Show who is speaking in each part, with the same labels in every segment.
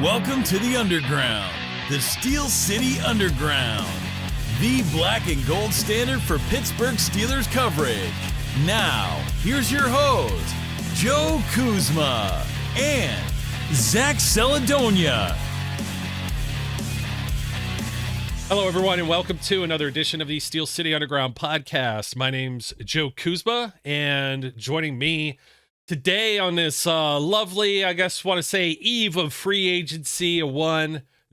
Speaker 1: Welcome to the Underground, the Steel City Underground, the black and gold standard for Pittsburgh Steelers coverage. Now, here's your host, Joe Kuzma and Zach Celadonia.
Speaker 2: Hello, everyone, and welcome to another edition of the Steel City Underground podcast. My name's Joe Kuzma, and joining me today on this lovely, I guess, want to say, eve of free agency,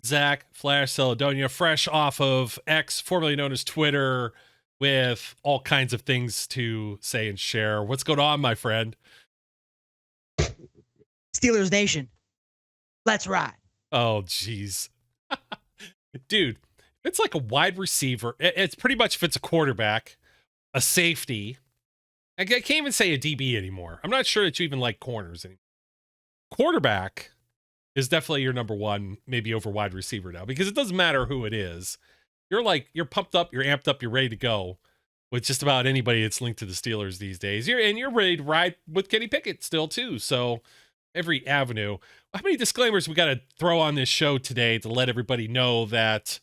Speaker 2: Zach Flash Celadonia, fresh off of X, formerly known as Twitter, with all kinds of things to say and share. What's going on, my friend?
Speaker 3: Steelers Nation. Let's ride. Oh,
Speaker 2: jeez. Dude, it's like a wide receiver. It's pretty much if it's a quarterback, a safety. I can't even say a DB anymore. I'm not sure that you even like corners anymore. Quarterback is definitely your number one, maybe over wide receiver now, because it doesn't matter who it is. You're pumped up, you're amped up, you're ready to go with just about anybody that's linked to the Steelers these days. You're ready to ride with Kenny Pickett still too. So every avenue. How many disclaimers we got to throw on this show today to let everybody know that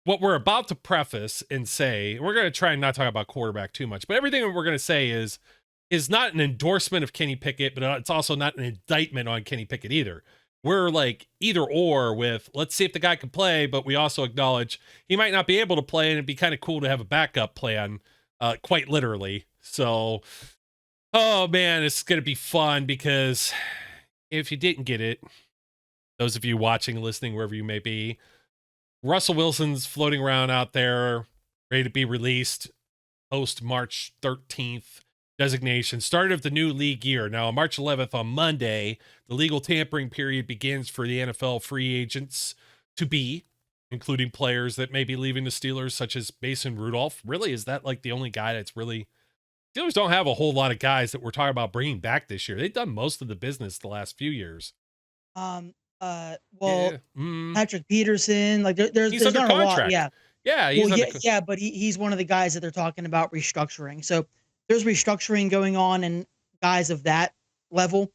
Speaker 2: what we're about to preface and say, we're going to try and not talk about quarterback too much, but everything that we're going to say is not an endorsement of Kenny Pickett, but it's also not an indictment on Kenny Pickett either. We're like either or with, let's see if the guy can play, but we also acknowledge he might not be able to play, and it'd be kind of cool to have a backup plan, quite literally. So, oh man, it's going to be fun, because if you didn't get it, those of you watching, listening, wherever you may be, Russell Wilson's floating around out there, ready to be released post March 13th designation, start of the new league year. Now, on March 11th, on Monday, the legal tampering period begins for the NFL free agents to be, including players that may be leaving the Steelers, such as Mason Rudolph. Really, is that like the only guy that's really... Steelers don't have a whole lot of guys that we're talking about bringing back this year. They've done most of the business the last few years.
Speaker 3: Patrick Peterson, like there's
Speaker 2: under
Speaker 3: not
Speaker 2: contract.
Speaker 3: A lot.
Speaker 2: But
Speaker 3: he's one of the guys that they're talking about restructuring. So there's restructuring going on and guys of that level.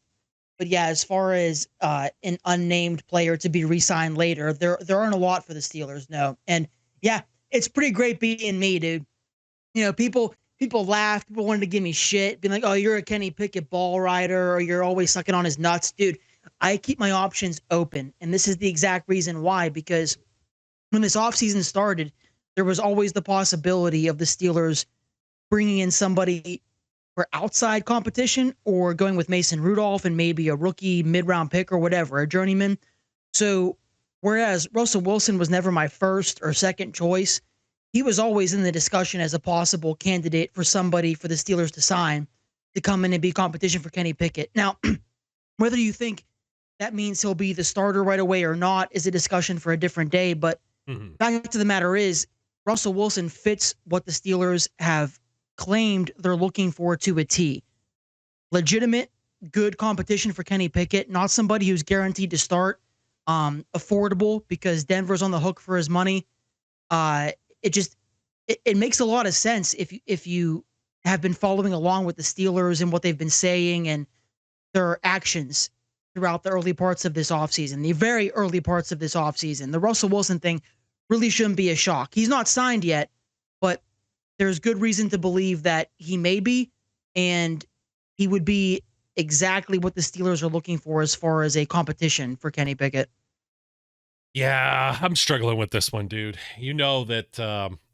Speaker 3: But yeah, as far as an unnamed player to be re-signed later, there aren't a lot for the Steelers, no. And yeah, it's pretty great being me, dude. You know, people laughed, people wanted to give me shit, being like, "Oh, you're a Kenny Pickett ball rider, or you're always sucking on his nuts," dude. I keep my options open, and this is the exact reason why, because when this offseason started, there was always the possibility of the Steelers bringing in somebody for outside competition or going with Mason Rudolph and maybe a rookie mid-round pick or whatever, a journeyman. So whereas Russell Wilson was never my first or second choice, he was always in the discussion as a possible candidate for somebody for the Steelers to sign to come in and be competition for Kenny Pickett. Now, whether you think that means he'll be the starter right away or not is a discussion for a different day. But back to the matter is, Russell Wilson fits what the Steelers have claimed they're looking for to a T. Legitimate, good competition for Kenny Pickett, not somebody who's guaranteed to start, affordable because Denver's on the hook for his money. It makes a lot of sense if you have been following along with the Steelers and what they've been saying and their actions throughout the early parts of this offseason, the very early parts of this offseason. The Russell Wilson thing really shouldn't be a shock. He's not signed yet, but there's good reason to believe that he may be, and he would be exactly what the Steelers are looking for as far as a competition for Kenny Pickett.
Speaker 2: Yeah, I'm struggling with this one, dude. You know that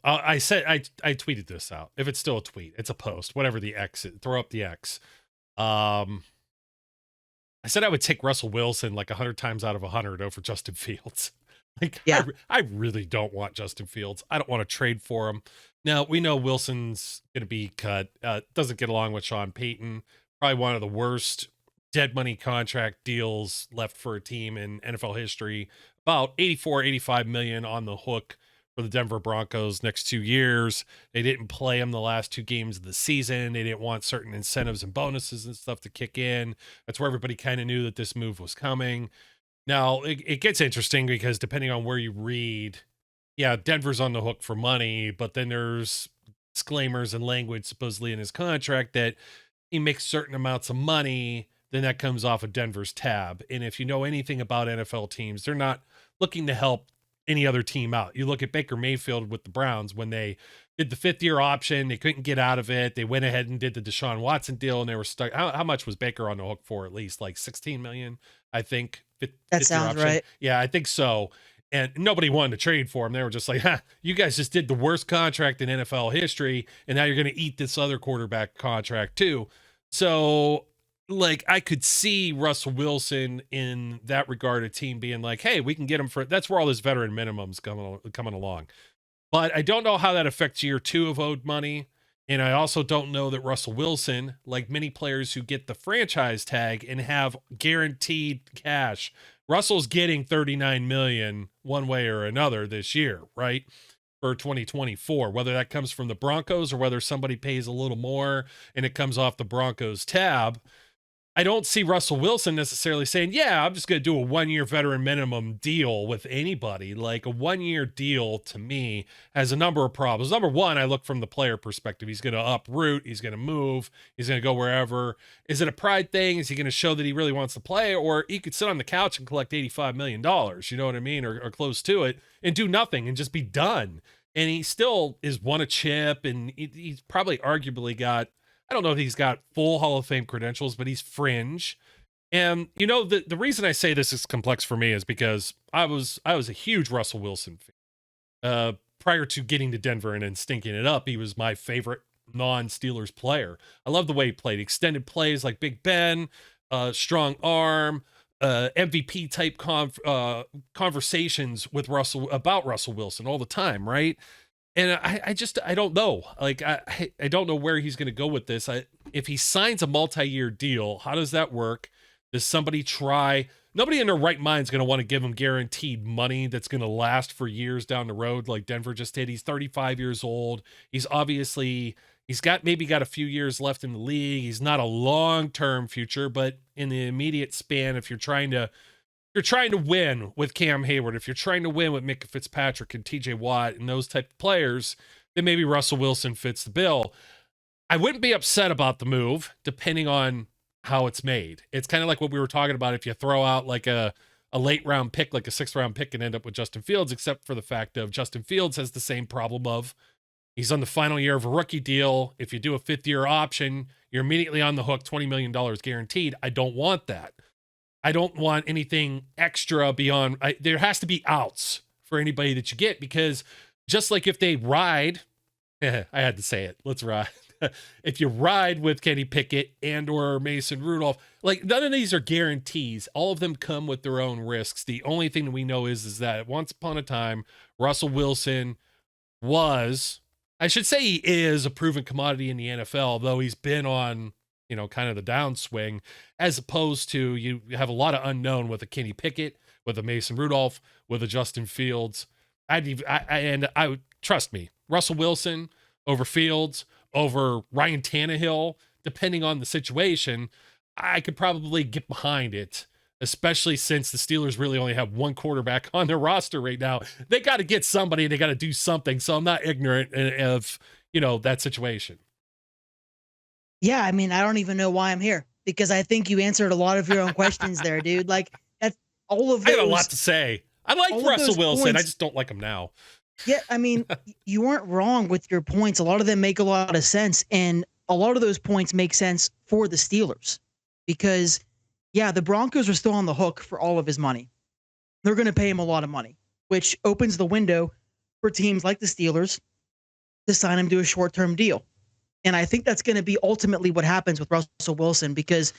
Speaker 2: I tweeted this out. If it's still a tweet, it's a post, whatever the X is, throw up the X. I said I would take Russell Wilson like 100 times out of 100 over Justin Fields. Like, yeah. I really don't want Justin Fields. I don't want to trade for him. Now, we know Wilson's going to be cut. Doesn't get along with Sean Payton. Probably one of the worst dead money contract deals left for a team in NFL history. About 85 million on the hook for the Denver Broncos next 2 years. They didn't play him the last 2 games of the season. They didn't want certain incentives and bonuses and stuff to kick in. That's where everybody kind of knew that this move was coming. Now, it gets interesting because depending on where you read, yeah, Denver's on the hook for money, but then there's disclaimers and language supposedly in his contract that he makes certain amounts of money then that comes off of Denver's tab. And if you know anything about NFL teams, they're not looking to help any other team out. You look at Baker Mayfield with the Browns when they did the 5th-year option, they couldn't get out of it. They went ahead and did the Deshaun Watson deal, and they were stuck. How much was Baker on the hook for? At least like 16 million, I think.
Speaker 3: That sounds right.
Speaker 2: Yeah, I think so. And nobody wanted to trade for him. They were just like, you guys just did the worst contract in NFL history, and now you're going to eat this other quarterback contract too. So, like, I could see Russell Wilson in that regard, a team being like, hey, we can get him for, that's where all this veteran minimums coming along. But I don't know how that affects year 2 of owed money. And I also don't know that Russell Wilson, like many players who get the franchise tag and have guaranteed cash, Russell's getting 39 million one way or another this year, right? For 2024, whether that comes from the Broncos or whether somebody pays a little more and it comes off the Broncos tab. I don't see Russell Wilson necessarily saying, yeah, I'm just going to do a 1-year veteran minimum deal with anybody. Like, a 1-year deal to me has a number of problems. Number one, I look from the player perspective. He's going to uproot. He's going to move. He's going to go wherever. Is it a pride thing? Is he going to show that he really wants to play? Or he could sit on the couch and collect $85 million, you know what I mean? Or close to it, and do nothing and just be done. And he still is won a chip, and he's probably arguably got, I don't know if he's got full Hall of Fame credentials, but he's fringe. And, you know, the reason I say this is complex for me is because I was a huge Russell Wilson fan. Prior to getting to Denver and then stinking it up, he was my favorite non-Steelers player. I love the way he played. Extended plays like Big Ben, strong arm, MVP type conversations with Russell about Russell Wilson all the time, right? And I don't know. Like, I don't know where he's going to go with this. If he signs a multi-year deal, how does that work? Does somebody try? Nobody in their right mind is going to want to give him guaranteed money that's going to last for years down the road, like Denver just did. He's 35 years old. He's maybe got a few years left in the league. He's not a long-term future, but in the immediate span, if you're trying to win with Cam Hayward, if you're trying to win with Mick Fitzpatrick and TJ Watt and those type of players, then maybe Russell Wilson fits the bill. I wouldn't be upset about the move, depending on how it's made. It's kind of like what we were talking about. If you throw out like a late round pick, like a 6th round pick, and end up with Justin Fields, except for the fact of Justin Fields has the same problem of he's on the final year of a rookie deal. If you do a 5th-year option, you're immediately on the hook, $20 million guaranteed. I don't want that. I don't want anything extra beyond. There has to be outs for anybody that you get, because just like if they ride, I had to say it, let's ride. If you ride with Kenny Pickett and or Mason Rudolph, like, none of these are guarantees. All of them come with their own risks. The only thing that we know is that once upon a time, Russell Wilson was, I should say he is, a proven commodity in the NFL, though he's been on, you know, kind of the downswing, as opposed to you have a lot of unknown with a Kenny Pickett, with a Mason Rudolph, with a Justin Fields. I would trust me, Russell Wilson over Fields, over Ryan Tannehill, depending on the situation, I could probably get behind it, especially since the Steelers really only have one quarterback on their roster right now. They got to get somebody, they got to do something. So I'm not ignorant of, you know, that situation.
Speaker 3: Yeah, I mean, I don't even know why I'm here, because I think you answered a lot of your own questions there, dude. Like, that's all of those. I
Speaker 2: got a lot to say. I like Russell Wilson. Points, I just don't like him now.
Speaker 3: Yeah, I mean, you weren't wrong with your points. A lot of them make a lot of sense, and a lot of those points make sense for the Steelers, because, yeah, the Broncos are still on the hook for all of his money. They're going to pay him a lot of money, which opens the window for teams like the Steelers to sign him to a short-term deal. And I think that's going to be ultimately what happens with Russell Wilson, because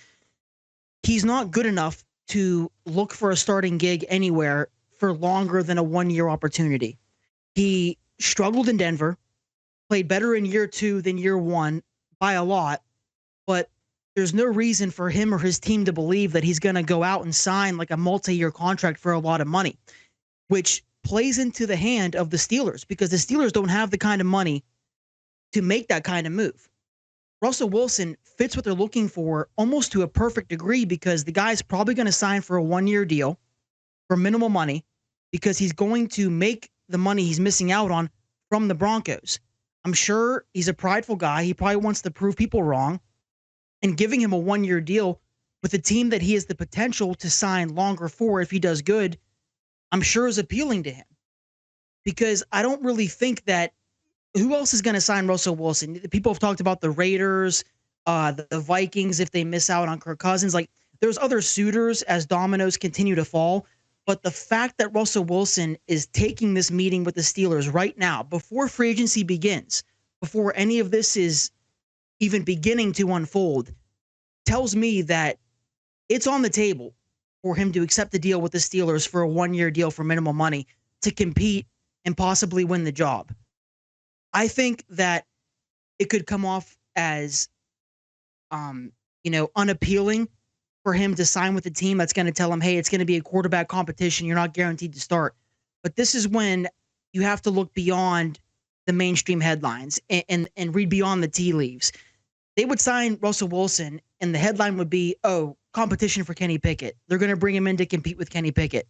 Speaker 3: he's not good enough to look for a starting gig anywhere for longer than a 1-year opportunity. He struggled in Denver, played better in year 2 than year 1 by a lot, but there's no reason for him or his team to believe that he's going to go out and sign like a multi-year contract for a lot of money, which plays into the hand of the Steelers, because the Steelers don't have the kind of money to make that kind of move. Russell Wilson fits what they're looking for almost to a perfect degree, because the guy's probably going to sign for a 1-year deal for minimal money, because he's going to make the money he's missing out on from the Broncos. I'm sure he's a prideful guy. He probably wants to prove people wrong, and giving him a 1-year deal with a team that he has the potential to sign longer for if he does good, I'm sure is appealing to him. Because I don't really think that who else is going to sign Russell Wilson? People have talked about the Raiders, the Vikings if they miss out on Kirk Cousins. Like there's other suitors as dominoes continue to fall. But the fact that Russell Wilson is taking this meeting with the Steelers right now, before free agency begins, before any of this is even beginning to unfold, tells me that it's on the table for him to accept the deal with the Steelers for a 1-year deal for minimal money to compete and possibly win the job. I think that it could come off as, unappealing for him to sign with a team that's going to tell him, hey, it's going to be a quarterback competition. You're not guaranteed to start. But this is when you have to look beyond the mainstream headlines and read beyond the tea leaves. They would sign Russell Wilson, and the headline would be, oh, competition for Kenny Pickett. They're going to bring him in to compete with Kenny Pickett.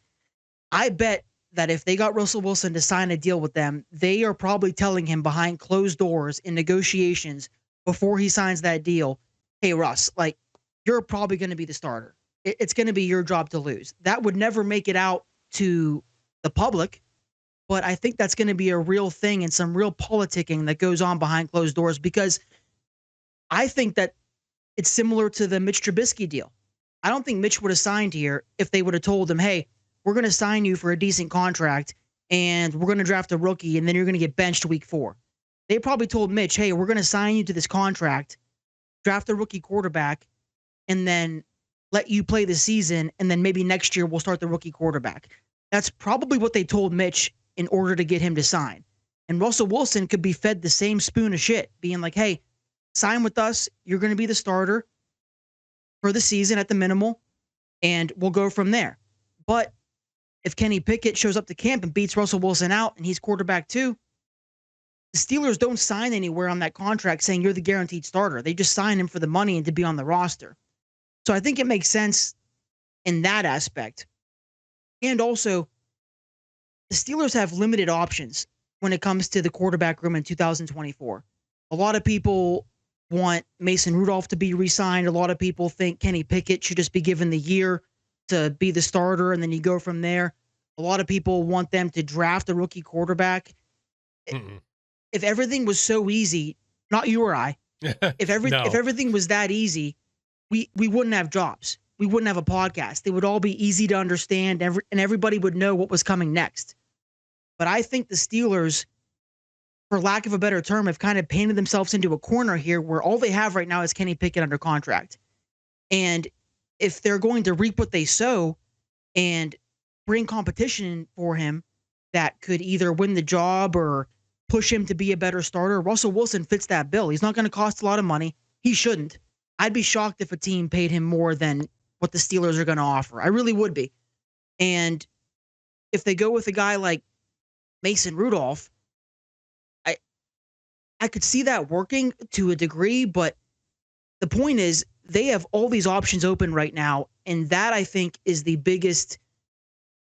Speaker 3: I bet that if they got Russell Wilson to sign a deal with them, they are probably telling him behind closed doors in negotiations before he signs that deal, hey, Russ, like, you're probably going to be the starter. It's going to be your job to lose. That would never make it out to the public, but I think that's going to be a real thing and some real politicking that goes on behind closed doors, because I think that it's similar to the Mitch Trubisky deal. I don't think Mitch would have signed here if they would have told him, hey, we're going to sign you for a decent contract and we're going to draft a rookie and then you're going to get benched week 4. They probably told Mitch, hey, we're going to sign you to this contract, draft a rookie quarterback, and then let you play the season, and then maybe next year we'll start the rookie quarterback. That's probably what they told Mitch in order to get him to sign. And Russell Wilson could be fed the same spoon of shit, being like, hey, sign with us. You're going to be the starter for the season at the minimal, and we'll go from there. But if Kenny Pickett shows up to camp and beats Russell Wilson out and he's quarterback too, the Steelers don't sign anywhere on that contract saying you're the guaranteed starter. They just sign him for the money and to be on the roster. So I think it makes sense in that aspect. And also, the Steelers have limited options when it comes to the quarterback room in 2024. A lot of people want Mason Rudolph to be re-signed. A lot of people think Kenny Pickett should just be given the year to be the starter, and then you go from there. A lot of people want them to draft a rookie quarterback. Mm-mm. If everything was so easy, not you or I, if everything was that easy, we wouldn't have jobs. We wouldn't have a podcast. They would all be easy to understand, and everybody would know what was coming next. But I think the Steelers, for lack of a better term, have kind of painted themselves into a corner here where all they have right now is Kenny Pickett under contract. And if they're going to reap what they sow and bring competition for him that could either win the job or push him to be a better starter, Russell Wilson fits that bill. He's not going to cost a lot of money. He shouldn't. I'd be shocked if a team paid him more than what the Steelers are going to offer. I really would be. And if they go with a guy like Mason Rudolph, I could see that working to a degree, but the point is they have all these options open right now, and that I think is the biggest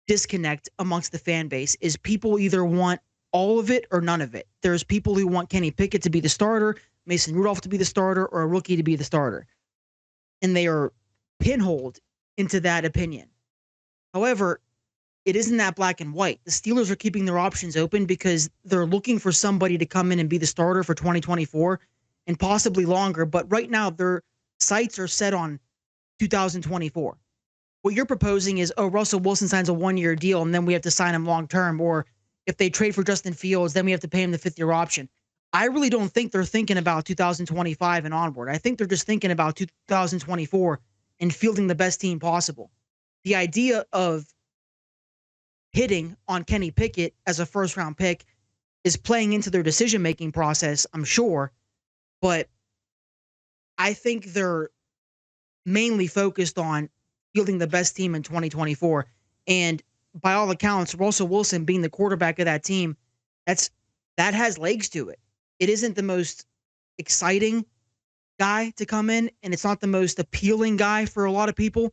Speaker 3: disconnect amongst the fan base is people either want all of it or none of it. There's people who want Kenny Pickett to be the starter, Mason Rudolph to be the starter, or a rookie to be the starter. And they are pinholed into that opinion. However, it isn't that black and white. The Steelers are keeping their options open because they're looking for somebody to come in and be the starter for 2024 and possibly longer. But right now, their sights are set on 2024. What you're proposing is, oh, Russell Wilson signs a 1-year deal and then we have to sign him long-term. Or if they trade for Justin Fields, then we have to pay him the 5th-year option. I really don't think they're thinking about 2025 and onward. I think they're just thinking about 2024 and fielding the best team possible. The idea of hitting on Kenny Pickett as a first-round pick is playing into their decision-making process, I'm sure. But I think they're mainly focused on fielding the best team in 2024. And by all accounts, Russell Wilson being the quarterback of that team, that has legs to it. It isn't the most exciting guy to come in, and it's not the most appealing guy for a lot of people,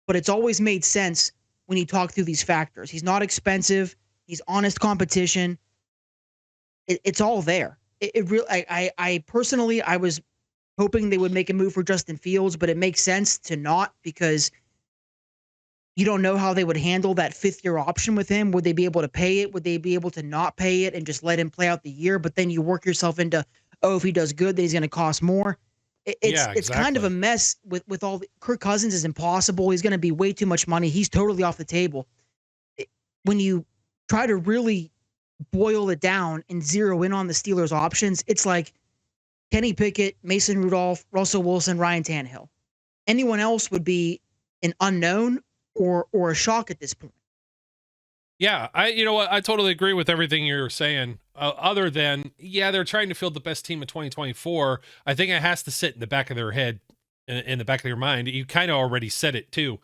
Speaker 3: but it's always made sense when you talk through these factors. He's not expensive. He's honest competition. It's all there. I personally, I was hoping they would make a move for Justin Fields, but it makes sense to not because you don't know how they would handle that fifth-year option with him. Would they be able to pay it? Would they be able to not pay it and just let him play out the year? But then you work yourself into, oh, if he does good, then he's going to cost more. It's kind of a mess with all Kirk Cousins is impossible. He's going to be way too much money. He's totally off the table. When you try to really boil it down and zero in on the Steelers' options, it's like Kenny Pickett, Mason Rudolph, Russell Wilson, Ryan Tannehill. Anyone else would be an unknown or a shock at this point.
Speaker 2: Yeah, you know what? I totally agree with everything you're saying. Other than, they're trying to field the best team in 2024. I think it has to sit in the back of their head, in the back of their mind. You kind of already said it too.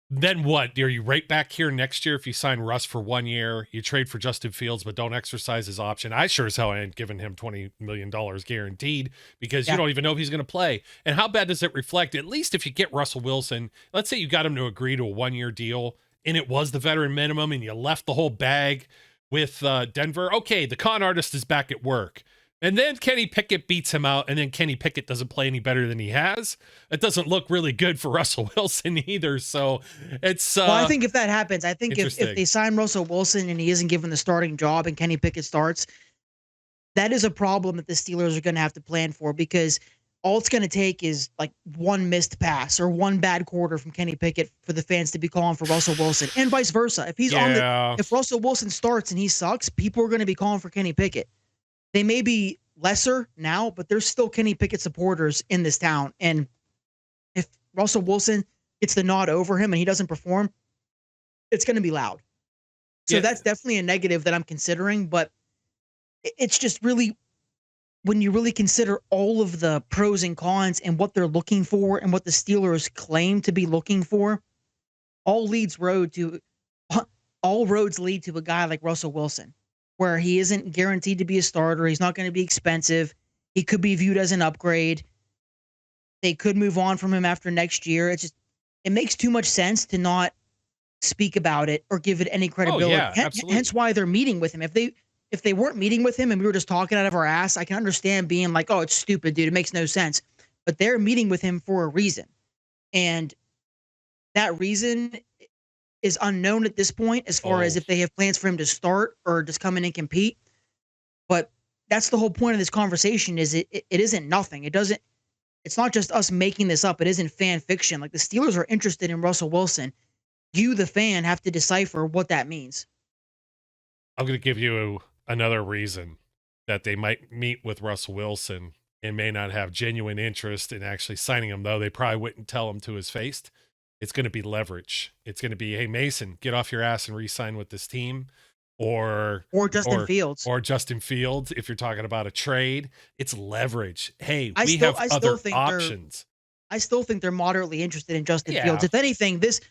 Speaker 2: Then what? Are you right back here next year if you sign Russ for 1 year? You trade for Justin Fields, but don't exercise his option. I sure as hell ain't giving him $20 million guaranteed because you don't even know if he's going to play. And how bad does it reflect? At least if you get Russell Wilson, let's say you got him to agree to a 1 year deal and it was the veteran minimum and you left the whole bag with Denver. Okay, the con artist is back at work. And then Kenny Pickett beats him out, and then Kenny Pickett doesn't play any better than he has. It doesn't look really good for Russell Wilson either. So it's
Speaker 3: well, I think if that happens, I think if they sign Russell Wilson and he isn't given the starting job and Kenny Pickett starts, that is a problem that the Steelers are going to have to plan for because all it's going to take is like one missed pass or one bad quarter from Kenny Pickett for the fans to be calling for Russell Wilson and vice versa. If he's if Russell Wilson starts and he sucks, people are going to be calling for Kenny Pickett. They may be lesser now, but there's still Kenny Pickett supporters in this town. And if Russell Wilson gets the nod over him and he doesn't perform, it's going to be loud. So that's definitely a negative that I'm considering. But it's just really, when you really consider all of the pros and cons and what they're looking for and what the Steelers claim to be looking for, all roads lead to a guy like Russell Wilson, where he isn't guaranteed to be a starter. He's not going to be expensive. He could be viewed as an upgrade. They could move on from him after next year. It makes too much sense to not speak about it or give it any credibility.
Speaker 2: Oh, yeah, absolutely.
Speaker 3: Hence why they're meeting with him. If they weren't meeting with him and we were just talking out of our ass, I can understand being like, oh, it's stupid, dude. It makes no sense. But they're meeting with him for a reason. And that reason is unknown at this point as far as if they have plans for him to start or just come in and compete. But that's the whole point of this conversation is it isn't nothing. It's not just us making this up. It isn't fan fiction. Like the Steelers are interested in Russell Wilson. You, the fan, have to decipher what that means.
Speaker 2: I'm going to give you another reason that they might meet with Russell Wilson and may not have genuine interest in actually signing him, though they probably wouldn't tell him to his face. It's going to be leverage. It's going to be, hey, Mason, get off your ass and re-sign with this team. Or
Speaker 3: Justin Fields.
Speaker 2: Or Justin Fields, if you're talking about a trade. It's leverage. Hey, we have other options.
Speaker 3: I still think they're moderately interested in Justin Fields. If anything, this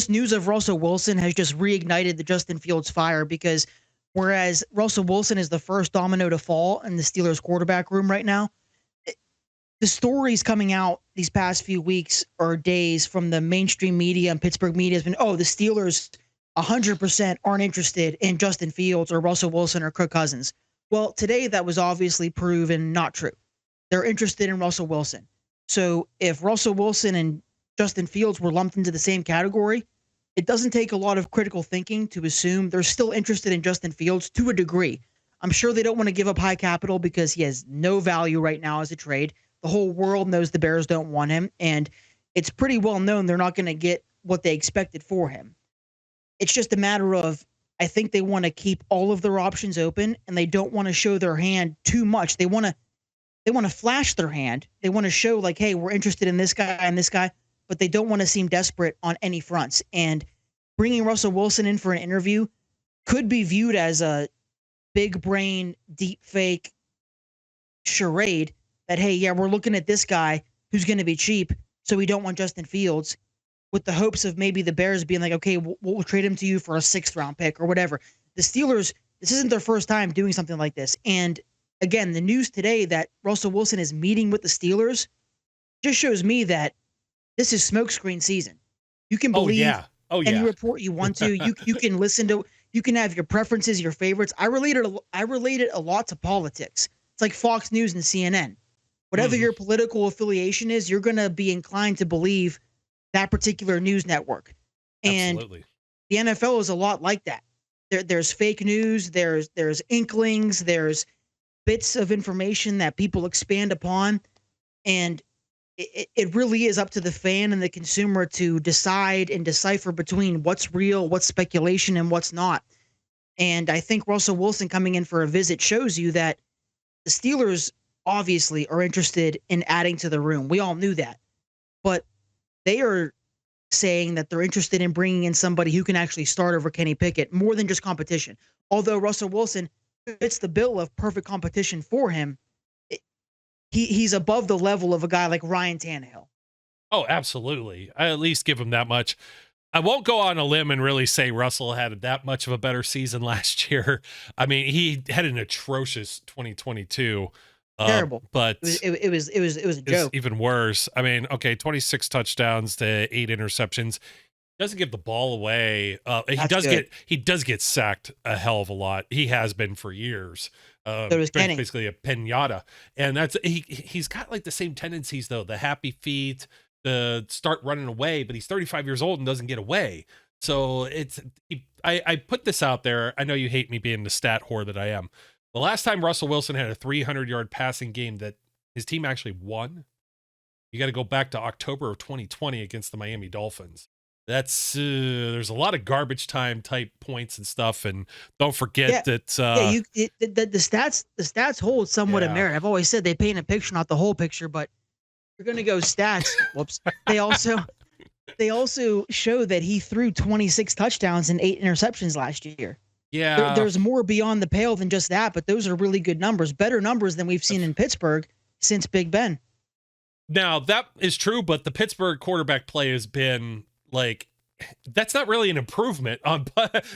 Speaker 3: news of Russell Wilson has just reignited the Justin Fields fire because whereas Russell Wilson is the first domino to fall in the Steelers quarterback room right now, the stories coming out these past few weeks or days from the mainstream media and Pittsburgh media has been, oh, the Steelers 100% aren't interested in Justin Fields or Russell Wilson or Kirk Cousins. Well, today that was obviously proven not true. They're interested in Russell Wilson. So if Russell Wilson and Justin Fields were lumped into the same category, it doesn't take a lot of critical thinking to assume they're still interested in Justin Fields to a degree. I'm sure they don't want to give up high capital because he has no value right now as a trade. The whole world knows the Bears don't want him, and it's pretty well known they're not going to get what they expected for him. It's just a matter of, I think they want to keep all of their options open, and they don't want to show their hand too much. They want to flash their hand. They want to show like, hey, we're interested in this guy and this guy, but they don't want to seem desperate on any fronts. And bringing Russell Wilson in for an interview could be viewed as a big brain, deep fake charade that, hey, yeah, we're looking at this guy who's going to be cheap, so we don't want Justin Fields, with the hopes of maybe the Bears being like, okay, we'll trade him to you for a 6th round pick or whatever. The Steelers, this isn't their first time doing something like this. And again, the news today that Russell Wilson is meeting with the Steelers just shows me that this is smokescreen season. You can believe any report you want to. You can listen to, you can have your preferences, your favorites. I relate it a lot to politics. It's like Fox News and CNN. Whatever your political affiliation is, you're going to be inclined to believe that particular news network. And
Speaker 2: Absolutely.
Speaker 3: the NFL is a lot like that. There's fake news, there's inklings, there's bits of information that people expand upon, and it really is up to the fan and the consumer to decide and decipher between what's real, what's speculation, and what's not. And I think Russell Wilson coming in for a visit shows you that the Steelers obviously are interested in adding to the room. We all knew that. But they are saying that they're interested in bringing in somebody who can actually start over Kenny Pickett more than just competition. Although Russell Wilson fits the bill of perfect competition for him, he's above the level of a guy like Ryan Tannehill.
Speaker 2: Oh, absolutely. I at least give him that much. I won't go on a limb and really say Russell had that much of a better season last year. I mean, he had an atrocious 2022.
Speaker 3: Terrible.
Speaker 2: But
Speaker 3: it was a joke.
Speaker 2: Even worse. I mean, okay, 26 touchdowns to 8 interceptions. Doesn't give the ball away. He does get sacked a hell of a lot. He has been for years.
Speaker 3: So does Kenny.
Speaker 2: Basically a pinata. And that's he's got like the same tendencies though, the happy feet, the start running away, but he's 35 years old and doesn't get away. So I put this out there. I know you hate me being the stat whore that I am. The last time Russell Wilson had a 300-yard passing game that his team actually won, you got to go back to October of 2020 against the Miami Dolphins. That's there's a lot of garbage time type points and stuff, and don't forget that.
Speaker 3: The stats hold somewhat of merit. I've always said they paint a picture, not the whole picture, but you're going to go stats. Whoops. They also show that he threw 26 touchdowns and 8 interceptions last year.
Speaker 2: Yeah,
Speaker 3: there's more beyond the pale than just that, but those are really good numbers, better numbers than we've seen in Pittsburgh since Big Ben.
Speaker 2: Now that is true, but the Pittsburgh quarterback play has been like, that's not really an improvement on,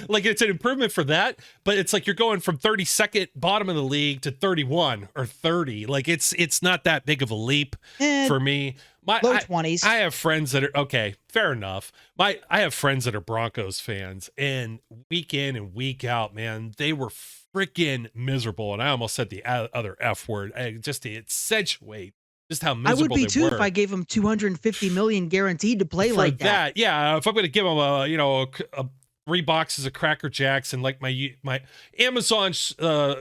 Speaker 2: like it's an improvement for that, but it's like you're going from 32nd bottom of the league to 31 or 30. Like it's not that big of a leap for me.
Speaker 3: Low 20s.
Speaker 2: I have friends that are okay. Fair enough. I have friends that are Broncos fans, and week in and week out, man, they were freaking miserable. And I almost said the other F word, just to accentuate just how miserable
Speaker 3: I would be
Speaker 2: they
Speaker 3: too
Speaker 2: were.
Speaker 3: If I gave him $250 million guaranteed to play like that.
Speaker 2: Yeah, if I'm going to give him a 3 boxes of Cracker Jacks and like my Amazon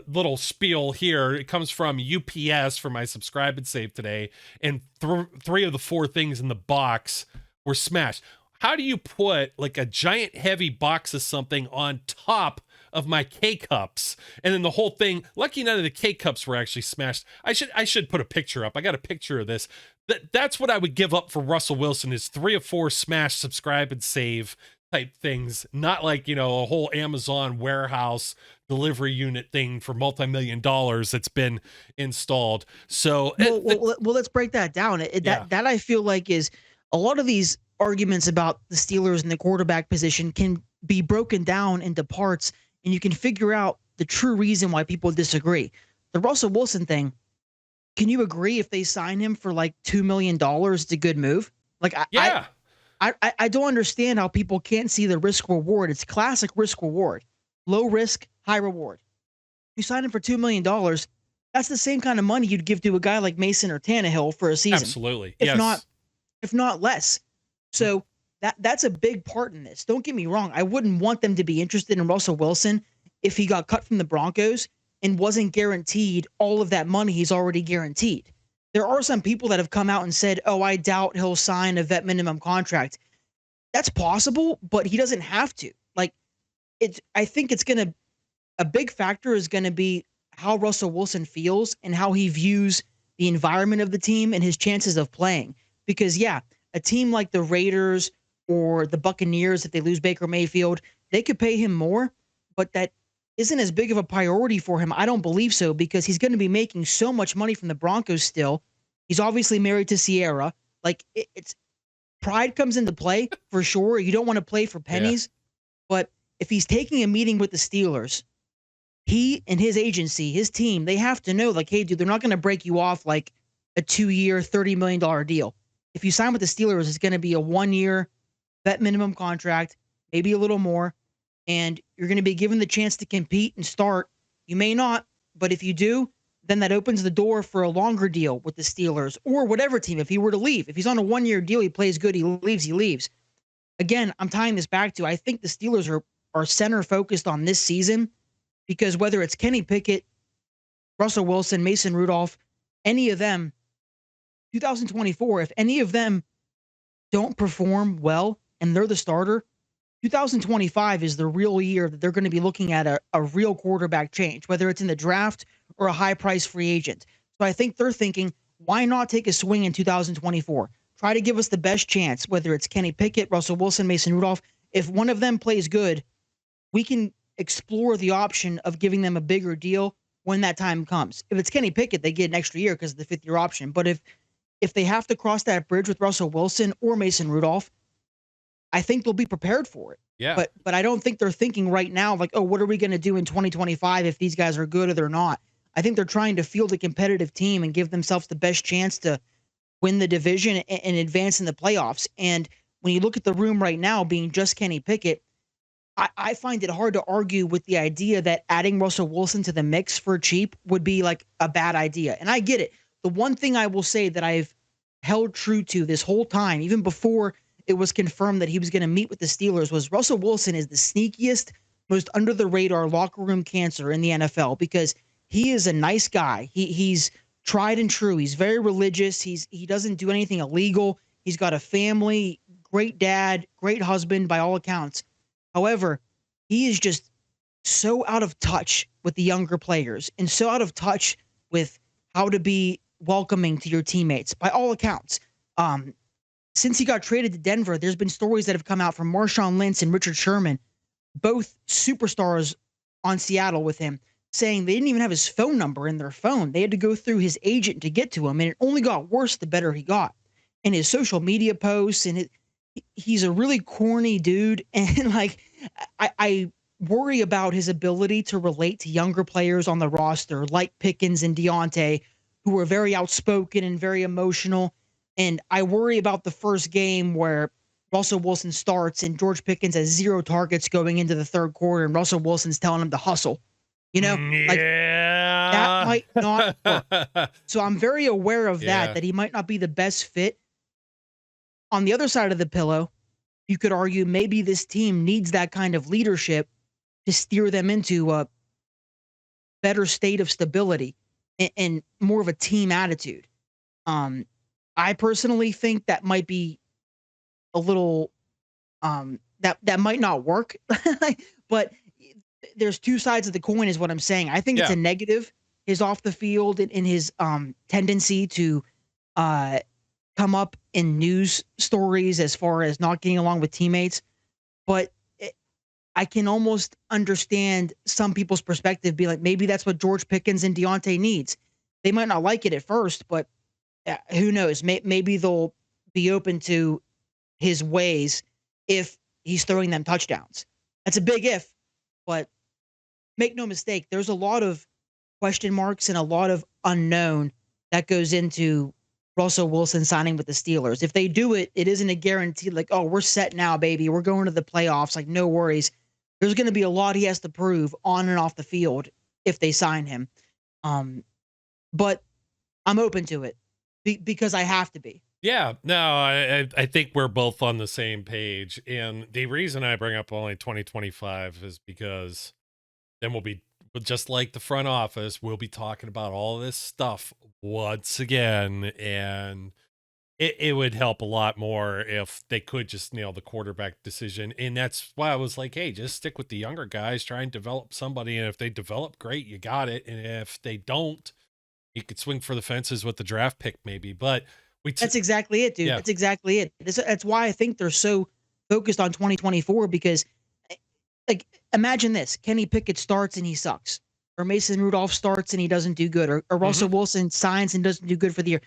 Speaker 2: little spiel here, it comes from UPS for my subscribe and save today, and 3 of the 4 things in the box were smashed. How do you put like a giant heavy box of something on top of my K-cups, and then the whole thing, lucky none of the K-cups were actually smashed. I should put a picture up. I got a picture of this. That's what I would give up for Russell Wilson, is 3 or 4 smash, subscribe and save type things, not like, a whole Amazon warehouse delivery unit thing for multi-million dollars that's been installed. So
Speaker 3: well, let's break that down. That I feel like is a lot of these arguments about the Steelers and the quarterback position can be broken down into parts, and you can figure out the true reason why people disagree. The Russell Wilson thing, can you agree if they sign him for like $2 million, it's a good move? Like, I don't understand how people can't see the risk reward. It's classic risk reward. Low risk, high reward. You sign him for $2 million, that's the same kind of money you'd give to a guy like Mason or Tannehill for a season.
Speaker 2: Absolutely.
Speaker 3: If not less. So that's a big part in this. Don't get me wrong. I wouldn't want them to be interested in Russell Wilson if he got cut from the Broncos and wasn't guaranteed all of that money he's already guaranteed. There are some people that have come out and said, oh, I doubt he'll sign a vet minimum contract. That's possible, but he doesn't have to. I think a big factor is going to be how Russell Wilson feels and how he views the environment of the team and his chances of playing. Because, a team like the Raiders or the Buccaneers, if they lose Baker Mayfield, they could pay him more, but that isn't as big of a priority for him. I don't believe so, because he's going to be making so much money from the Broncos still. He's obviously married to Sierra. It's pride comes into play for sure. You don't want to play for pennies, but if he's taking a meeting with the Steelers, he and his agency, his team, they have to know, hey, dude, they're not going to break you off like a 2-year, $30 million deal. If you sign with the Steelers, it's going to be a 1-year vet minimum contract, maybe a little more, and you're going to be given the chance to compete and start. You may not, but if you do, then that opens the door for a longer deal with the Steelers or whatever team. If he were to leave, if he's on a 1-year deal, he plays good, he leaves. Again, I'm tying this back to, I think the Steelers are center focused on this season, because whether it's Kenny Pickett, Russell Wilson, Mason Rudolph, any of them, 2024, if any of them don't perform well and they're the starter, 2025 is the real year that they're going to be looking at a real quarterback change, whether it's in the draft or a high-price free agent. So I think they're thinking, why not take a swing in 2024? Try to give us the best chance, whether it's Kenny Pickett, Russell Wilson, Mason Rudolph. If one of them plays good, we can explore the option of giving them a bigger deal when that time comes. If it's Kenny Pickett, they get an extra year because of the fifth-year option. But if they have to cross that bridge with Russell Wilson or Mason Rudolph, I think they'll be prepared for it.
Speaker 2: Yeah.
Speaker 3: But I don't think they're thinking right now, like, oh, what are we going to do in 2025 if these guys are good or they're not? I think they're trying to field a competitive team and give themselves the best chance to win the division and advance in the playoffs. And when you look at the room right now being just Kenny Pickett, I find it hard to argue with the idea that adding Russell Wilson to the mix for cheap would be like a bad idea. And I get it. The one thing I will say that I've held true to this whole time, even before it was confirmed that he was going to meet with the Steelers, was Russell Wilson is the sneakiest, most under the radar locker room cancer in the NFL, because he is a nice guy. He's tried and true. He's very religious. He doesn't do anything illegal. He's got a family, great dad, great husband by all accounts. However, he is just so out of touch with the younger players and so out of touch with how to be welcoming to your teammates by all accounts. Since he got traded to Denver, there's been stories that have come out from Marshawn Lynch and Richard Sherman, both superstars on Seattle with him, saying they didn't even have his phone number in their phone. They had to go through his agent to get to him, and it only got worse the better he got. And his social media posts, and he's a really corny dude, and like I worry about his ability to relate to younger players on the roster, like Pickens and Deontay, who are very outspoken and very emotional. And I worry about the first game where Russell Wilson starts and George Pickens has 0 targets going into the third quarter, and Russell Wilson's telling him to hustle. You know, like that might not work. So I'm very aware of that he might not be the best fit. On the other side of the pillow, you could argue maybe this team needs that kind of leadership to steer them into a better state of stability and more of a team attitude. I personally think that might be a little that might not work, but there's two sides of the coin is what I'm saying. I think it's a negative, his off the field and his tendency to come up in news stories as far as not getting along with teammates. But I can almost understand some people's perspective, be like, maybe that's what George Pickens and Deontay needs. They might not like it at first, but who knows? Maybe they'll be open to his ways if he's throwing them touchdowns. That's a big if, but make no mistake, there's a lot of question marks and a lot of unknown that goes into Russell Wilson signing with the Steelers. If they do it, it isn't a guarantee like, oh, we're set now, baby. We're going to the playoffs. Like, no worries. There's going to be a lot he has to prove on and off the field if they sign him. But I'm open to it because I have to be.
Speaker 2: Yeah, no, I think we're both on the same page. And the reason I bring up only 2025 is because then we'll be just like the front office. We'll be talking about all this stuff once again. And it would help a lot more if they could just nail the quarterback decision. And that's why I was like, hey, just stick with the younger guys, try and develop somebody. And if they develop, great, you got it. And if they don't, you could swing for the fences with the draft pick maybe. But
Speaker 3: that's exactly it, dude. Yeah. That's exactly it. That's why I think they're so focused on 2024 because, like, imagine this. Kenny Pickett starts and he sucks. Or Mason Rudolph starts and he doesn't do good. Or Russell Wilson signs and doesn't do good for the year.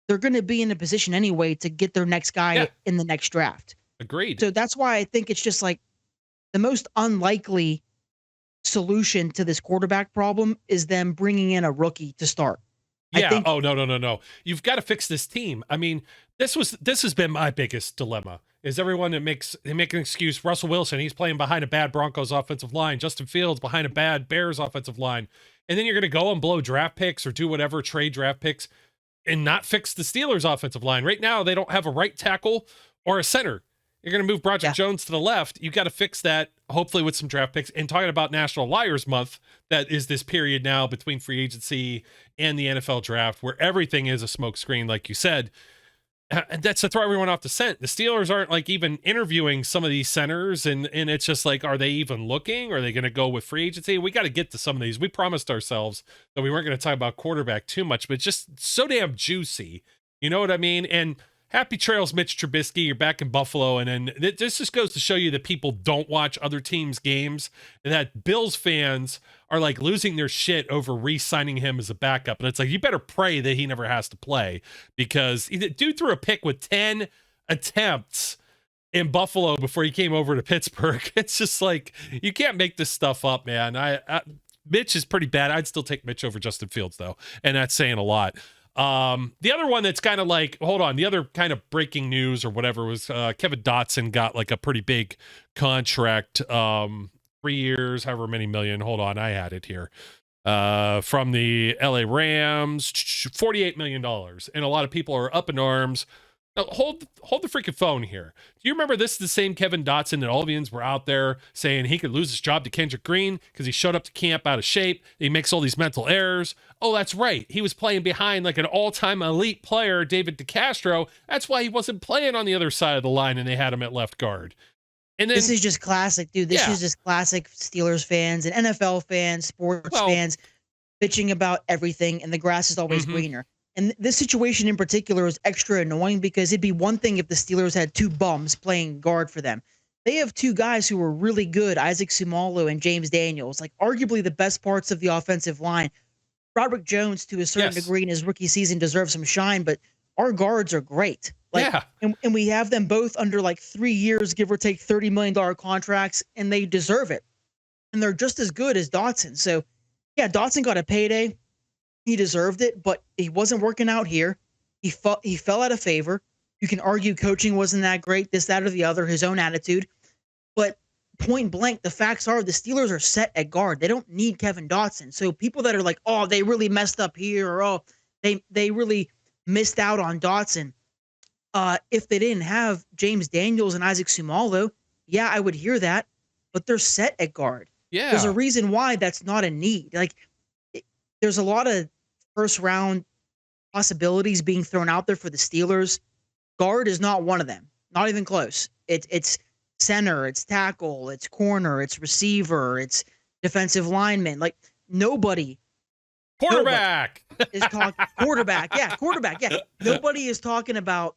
Speaker 3: They're going to be in a position anyway to get their next guy in the next draft.
Speaker 2: Agreed.
Speaker 3: So that's why I think it's just like the most unlikely solution to this quarterback problem is them bringing in a rookie to start.
Speaker 2: Yeah. No. You've got to fix this team. I mean, this has been my biggest dilemma is everyone that they make an excuse. Russell Wilson, he's playing behind a bad Broncos offensive line. Justin Fields behind a bad Bears offensive line. And then you're going to go and blow draft picks or do whatever, trade draft picks, and not fix the Steelers offensive line. Right now, they don't have a right tackle or a center. You're going to move Broderick Jones to the left. You got to fix that, hopefully with some draft picks. And talking about National Liars Month, that is this period now between free agency and the NFL draft where everything is a smokescreen, like you said. And that's to throw everyone off the scent. The Steelers aren't like even interviewing some of these centers, and it's just like, are they even looking? Are they going to go with free agency? We got to get to some of these. We promised ourselves that we weren't going to talk about quarterback too much, but it's just so damn juicy. You know what I mean? And happy trails, Mitch Trubisky. You're back in Buffalo, and then this just goes to show you that people don't watch other teams' games, and that Bills fans are like losing their shit over re-signing him as a backup. And it's like, you better pray that he never has to play, because dude threw a pick with 10 attempts in Buffalo before he came over to Pittsburgh. It's just like, you can't make this stuff up, man. Mitch is pretty bad. I'd still take Mitch over Justin Fields though, and that's saying a lot. The other one that's kind of like, hold on, the other kind of breaking news or whatever was Kevin Dotson got like a pretty big contract, 3 years, however many million. Hold on, I had it here. From the LA Rams, $48 million. And a lot of people are up in arms. Now, hold the freaking phone here. Do you remember this is the same Kevin Dotson that Olvians were out there saying he could lose his job to Kendrick Green because he showed up to camp out of shape? He makes all these mental errors. Oh, that's right. He was playing behind like an all-time elite player, David DeCastro. That's why he wasn't playing on the other side of the line and they had him at left guard. And then,
Speaker 3: this is just classic, dude. This is just classic Steelers fans and NFL fans, sports fans bitching about everything, and the grass is always greener. And this situation in particular is extra annoying because it'd be one thing if the Steelers had two bums playing guard for them. They have two guys who are really good, Isaac Sumalo and James Daniels, like arguably the best parts of the offensive line. Broderick Jones, to a certain degree in his rookie season, deserves some shine, but our guards are great. And we have them both under like 3 years, give or take $30 million contracts, and they deserve it. And they're just as good as Dotson. So, yeah, Dotson got a payday. He deserved it, but he wasn't working out here. He fell out of favor. You can argue coaching wasn't that great, this, that, or the other, his own attitude. But point blank, the facts are the Steelers are set at guard. They don't need Kevin Dotson. So people that are like, oh, they really messed up here, or oh, they really missed out on Dotson. If they didn't have James Daniels and Isaac Sumalo, yeah, I would hear that. But they're set at guard.
Speaker 2: Yeah.
Speaker 3: There's a reason why that's not a need. Like, there's a lot of first round possibilities being thrown out there for the Steelers. Guard is not one of them. Not even close. It's center, it's tackle, it's corner, it's receiver, it's defensive lineman. Like, nobody.
Speaker 2: Quarterback
Speaker 3: is talking quarterback. Yeah, quarterback. Yeah. Nobody is talking about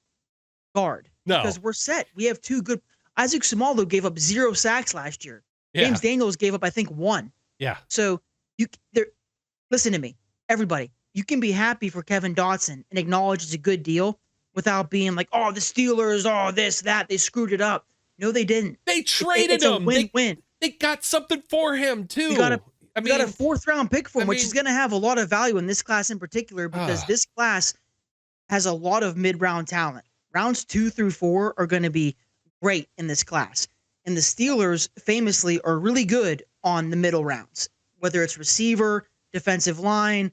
Speaker 3: guard.
Speaker 2: No.
Speaker 3: Because we're set. We have two good. Isaac Sumalo gave up 0 sacks last year.
Speaker 2: Yeah.
Speaker 3: James Daniels gave up, I think, 1.
Speaker 2: Yeah.
Speaker 3: So listen to me, everybody. You can be happy for Kevin Dotson and acknowledge it's a good deal without being like, oh, the Steelers, oh, this, that, they screwed it up. No, they didn't.
Speaker 2: They traded
Speaker 3: it's
Speaker 2: him.
Speaker 3: A win-win.
Speaker 2: They got something for him too.
Speaker 3: You got a 4th round pick for him, which is going to have a lot of value in this class in particular, because this class has a lot of mid-round talent. Rounds 2 through 4 are going to be great in this class. And the Steelers famously are really good on the middle rounds, whether it's receiver, defensive line,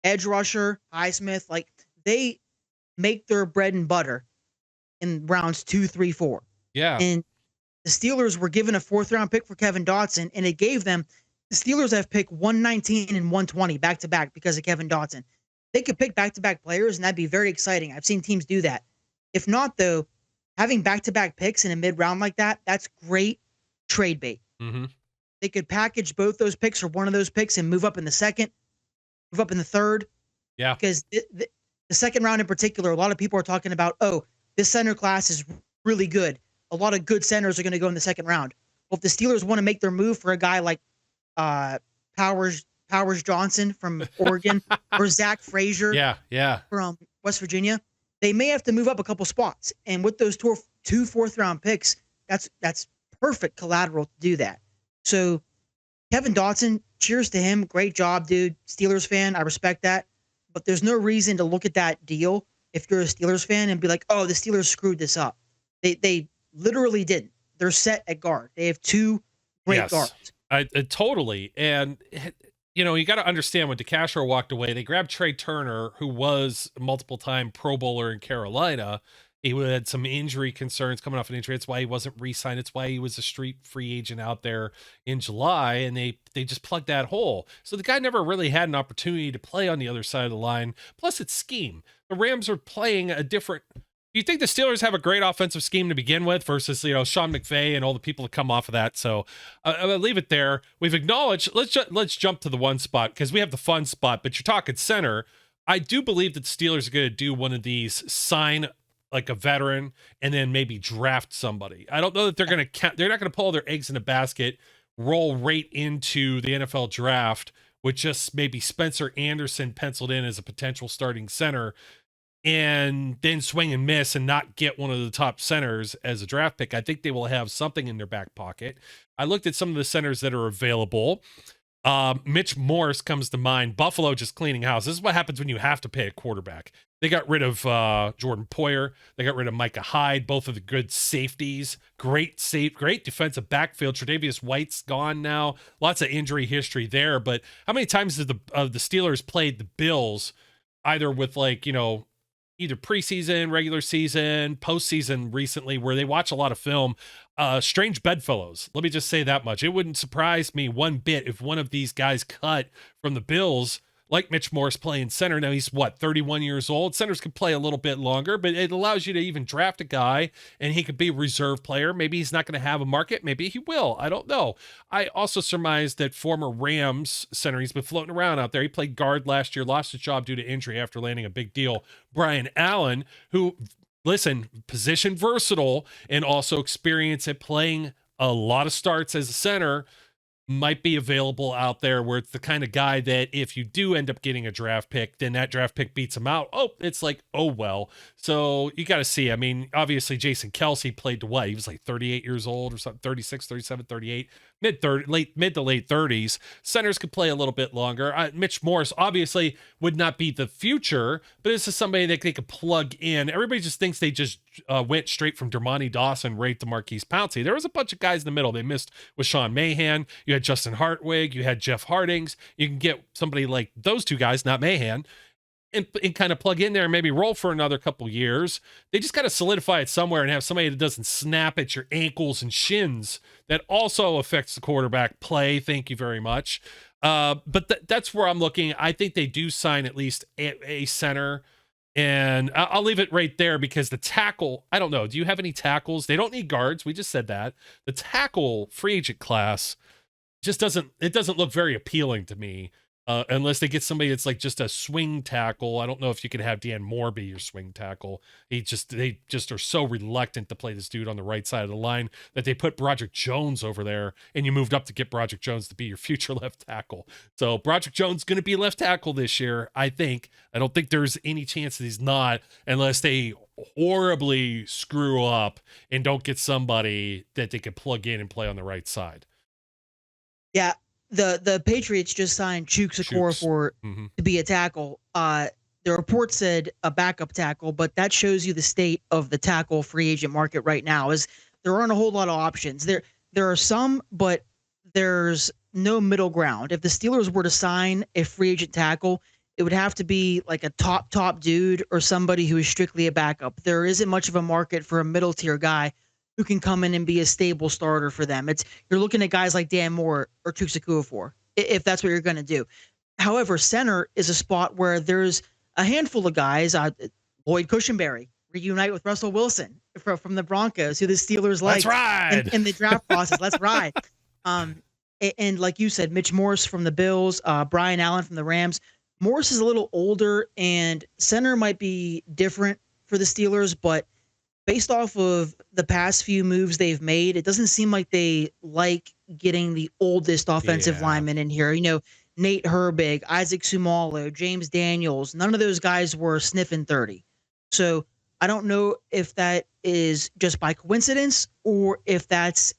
Speaker 3: edge rusher, Highsmith. Like, they make their bread and butter in rounds 2, 3, 4.
Speaker 2: Yeah.
Speaker 3: And the Steelers were given a 4th round pick for Kevin Dotson, and it gave them, the Steelers have picked 119 and 120 back to back because of Kevin Dotson. They could pick back to back players, and that'd be very exciting. I've seen teams do that. If not, though, having back to back picks in a mid round like that, that's great trade bait.
Speaker 2: Mm-hmm.
Speaker 3: They could package both those picks or one of those picks and move up in the second, move up in the third. Yeah. Because the second round in particular, a lot of people are talking about, oh, this center class is really good. A lot of good centers are going to go in the second round. Well, if the Steelers want to make their move for a guy like Powers Johnson from Oregon or Zach Frazier from West Virginia, they may have to move up a couple spots. And with those two 4th round picks, that's perfect collateral to do that. So Kevin Dotson, cheers to him. Great job, dude. Steelers fan, I respect that. But there's no reason to look at that deal if you're a Steelers fan and be like, oh, the Steelers screwed this up. They literally didn't. They're set at guard. They have two great guards.
Speaker 2: I totally. And you got to understand when DeCastro walked away, they grabbed Trey Turner, who was a multiple-time Pro Bowler in Carolina. He had some injury concerns coming off an injury. That's why he wasn't re-signed. It's why he was a street free agent out there in July, and they just plugged that hole. So the guy never really had an opportunity to play on the other side of the line. Plus, it's scheme. The Rams are playing a different. Do you think the Steelers have a great offensive scheme to begin with versus, Sean McVay and all the people that come off of that? So I'll leave it there. We've acknowledged, let's jump to the one spot because we have the fun spot, but you're talking center. I do believe that the Steelers are going to do one of these, sign like a veteran and then maybe draft somebody. I don't know that they're not going to pull their eggs in a basket, roll right into the NFL draft with just maybe Spencer Anderson penciled in as a potential starting center, and then swing and miss and not get one of the top centers as a draft pick. I think they will have something in their back pocket. I looked at some of the centers that are available. Mitch Morse comes to mind. Buffalo just cleaning house. This is what happens when you have to pay a quarterback. They got rid of Jordan Poyer. They got rid of Micah Hyde, both of the good safeties. Great defensive backfield. Tre'Davious White's gone now. Lots of injury history there. But how many times have the Steelers played the Bills, either with either preseason, regular season, postseason recently, where they watch a lot of film? Strange bedfellows. Let me just say that much. It wouldn't surprise me one bit if one of these guys cut from the Bills, like Mitch Morse playing center. Now he's 31 years old. Centers can play a little bit longer, but it allows you to even draft a guy and he could be a reserve player. Maybe he's not going to have a market. Maybe he will. I don't know. I also surmise that former Rams center, he's been floating around out there. He played guard last year, lost his job due to injury after landing a big deal. Brian Allen, who, listen, position versatile and also experience at playing a lot of starts as a center, might be available out there, where it's the kind of guy that if you do end up getting a draft pick, then that draft pick beats him out. Oh, it's like, oh, well. So you got to see. I mean, obviously Jason Kelce played to what? He was like 38 years old or something, 36, 37, 38, mid to late 30s. Centers could play a little bit longer. Mitch Morse obviously would not be the future, but this is somebody that they could plug in. Everybody just thinks they just went straight from Dermontti Dawson right to Marquise Pouncey. There was a bunch of guys in the middle they missed with Sean Mahan. You had Justin Hartwig. You had Jeff Hardings. You can get somebody like those two guys, not Mahan, and kind of plug in there and maybe roll for another couple years. They just got to solidify it somewhere and have somebody that doesn't snap at your ankles and shins. That also affects the quarterback play. Thank you very much. But that's where I'm looking. I think they do sign at least a center. And I'll leave it right there because the tackle, I don't know. Do you have any tackles? They don't need guards. We just said that. The tackle free agent class just doesn't look very appealing to me. Unless they get somebody that's like just a swing tackle. I don't know if you could have Dan Moore be your swing tackle. They just are so reluctant to play this dude on the right side of the line that they put Broderick Jones over there, and you moved up to get Broderick Jones to be your future left tackle. So Broderick Jones going to be left tackle this year, I think. I don't think there's any chance that he's not, unless they horribly screw up and don't get somebody that they can plug in and play on the right side.
Speaker 3: Yeah. The Patriots just signed Chuks Okorafor to be a tackle. The report said a backup tackle, but that shows you the state of the tackle free agent market right now. Is there aren't a whole lot of options. There are some, but there's no middle ground. If the Steelers were to sign a free agent tackle, it would have to be like a top dude or somebody who is strictly a backup. There isn't much of a market for a middle tier guy who can come in and be a stable starter for them. You're looking at guys like Dan Moore or Chuks Okorafor, if that's what you're going to do. However, center is a spot where there's a handful of guys. Lloyd Cushenberry reunite with Russell Wilson from the Broncos, who the Steelers like.
Speaker 2: Let's ride
Speaker 3: in the draft process. Let's ride. And like you said, Mitch Morse from the Bills, Brian Allen from the Rams. Morse is a little older, and center might be different for the Steelers, but based off of the past few moves they've made, it doesn't seem like they like getting the oldest offensive lineman in here. Nate Herbig, Isaac Sumalo, James Daniels, none of those guys were sniffing 30. So I don't know if that is just by coincidence or if that's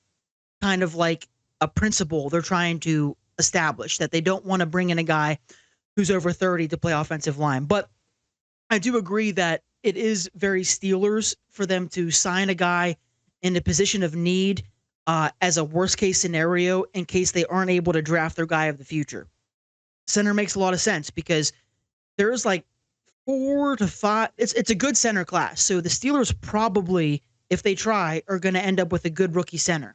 Speaker 3: kind of like a principle they're trying to establish, that they don't want to bring in a guy who's over 30 to play offensive line. But I do agree that it is very Steelers for them to sign a guy in a position of need as a worst case scenario in case they aren't able to draft their guy of the future. Center makes a lot of sense because there's like 4 to 5. It's a good center class. So the Steelers probably, if they try, are going to end up with a good rookie center.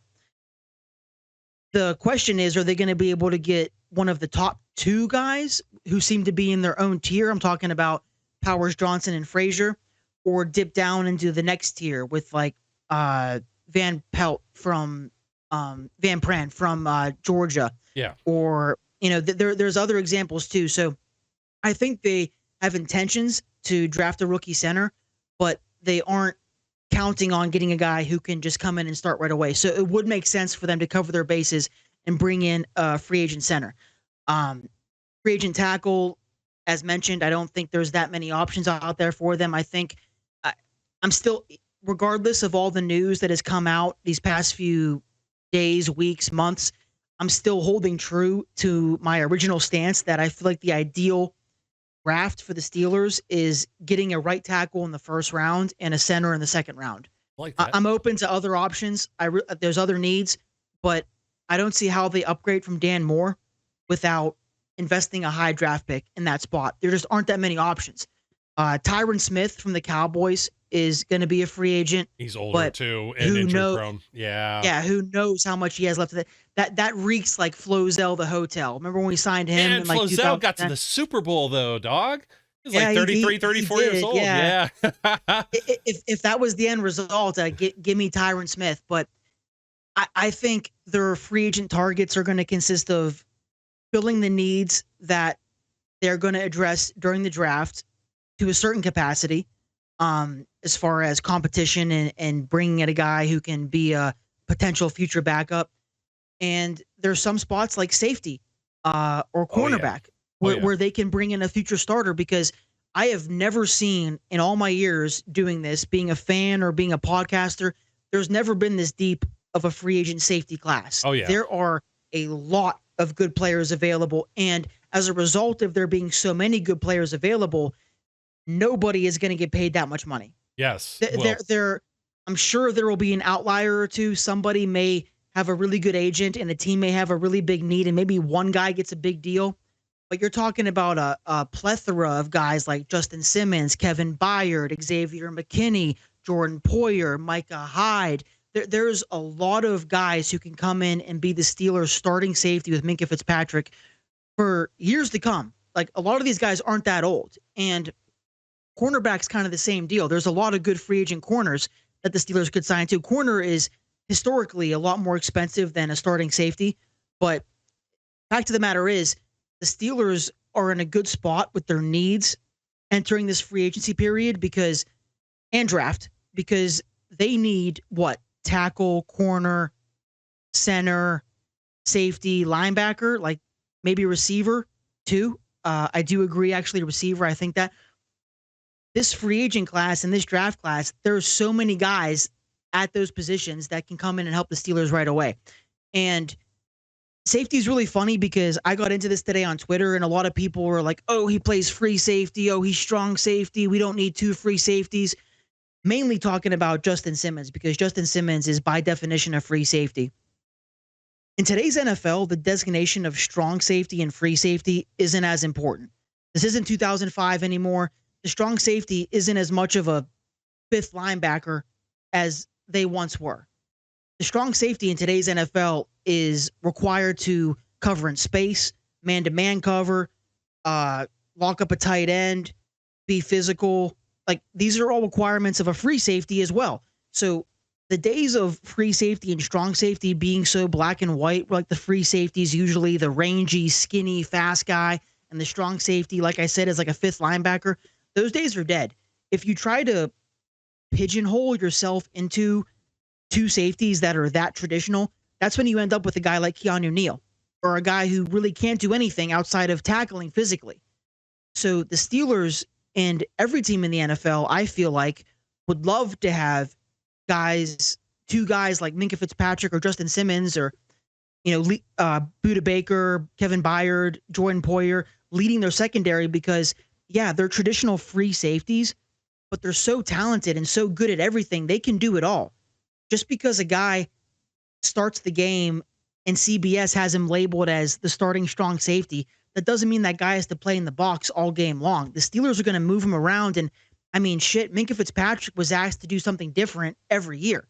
Speaker 3: The question is, are they going to be able to get one of the top 2 guys who seem to be in their own tier? I'm talking about Powers, Johnson, and Frazier, or dip down into the next tier with like Van Pelt from Van Pran from Georgia.
Speaker 2: Yeah.
Speaker 3: Or, there's other examples too. So I think they have intentions to draft a rookie center, but they aren't counting on getting a guy who can just come in and start right away. So it would make sense for them to cover their bases and bring in a free agent center. Free agent tackle, as mentioned, I don't think there's that many options out there for them. I think I'm still, regardless of all the news that has come out these past few days, weeks, months, I'm still holding true to my original stance that I feel like the ideal draft for the Steelers is getting a right tackle in the first round and a center in the second round.
Speaker 2: Like that.
Speaker 3: I'm open to other options. There's other needs, but I don't see how they upgrade from Dan Moore without investing a high draft pick in that spot. There just aren't that many options. Tyron Smith from the Cowboys is going to be a free agent.
Speaker 2: He's older too, and injury prone. Yeah.
Speaker 3: Yeah, who knows how much he has left of that. That reeks like Flozell the hotel. Remember when we signed him?
Speaker 2: And Flozell got to the Super Bowl though, dog. He's like 33, 34 years old. Yeah.
Speaker 3: if that was the end result, give me Tyron Smith. But I think their free agent targets are going to consist of filling the needs that they're going to address during the draft to a certain capacity, as far as competition and bringing in a guy who can be a potential future backup. And there's some spots like safety or cornerback where they can bring in a future starter, because I have never seen in all my years doing this, being a fan or being a podcaster, there's never been this deep of a free agent safety class.
Speaker 2: Oh, yeah.
Speaker 3: There are a lot of good players available. And as a result of there being so many good players available, nobody is going to get paid that much money.
Speaker 2: Yes.
Speaker 3: I'm sure there will be an outlier or two. Somebody may have a really good agent and a team may have a really big need, and maybe one guy gets a big deal. But you're talking about a plethora of guys like Justin Simmons, Kevin Byard, Xavier McKinney, Jordan Poyer, Micah Hyde. There's a lot of guys who can come in and be the Steelers' starting safety with Minkah Fitzpatrick for years to come. Like, a lot of these guys aren't that old. And cornerback's kind of the same deal. There's a lot of good free agent corners that the Steelers could sign to. Corner is historically a lot more expensive than a starting safety. But fact of the matter is, the Steelers are in a good spot with their needs entering this free agency period and draft, because they need tackle, corner, center, safety, linebacker, like maybe receiver too. I do agree, actually, receiver. I think that this free agent class and this draft class, there's so many guys at those positions that can come in and help the Steelers right away. And safety is really funny because I got into this today on Twitter, and a lot of people were like, oh, he plays free safety. Oh, he's strong safety. We don't need 2 free safeties. Mainly talking about Justin Simmons, because Justin Simmons is by definition a free safety. In today's NFL, the designation of strong safety and free safety isn't as important. This isn't 2005 anymore. The strong safety isn't as much of a fifth linebacker as they once were. The strong safety in today's NFL is required to cover in space, man-to-man cover, lock up a tight end, be physical. Like, these are all requirements of a free safety as well. So the days of free safety and strong safety being so black and white, like the free safety is usually the rangy, skinny, fast guy, and the strong safety, like I said, is like a fifth linebacker. Those days are dead. If you try to pigeonhole yourself into 2 safeties that are that traditional, that's when you end up with a guy like Keanu Neal, or a guy who really can't do anything outside of tackling physically. So the Steelers and every team in the NFL, I feel like, would love to have 2 guys like Minkah Fitzpatrick or Justin Simmons, or Buda Baker, Kevin Byard, Jordan Poyer leading their secondary, because they're traditional free safeties, but they're so talented and so good at everything. They can do it all. just because a guy starts the game and CBS has him labeled as the starting strong safety, that doesn't mean that guy has to play in the box all game long. The Steelers are going to move him around. And I mean, shit, Minkah Fitzpatrick was asked to do something different every year.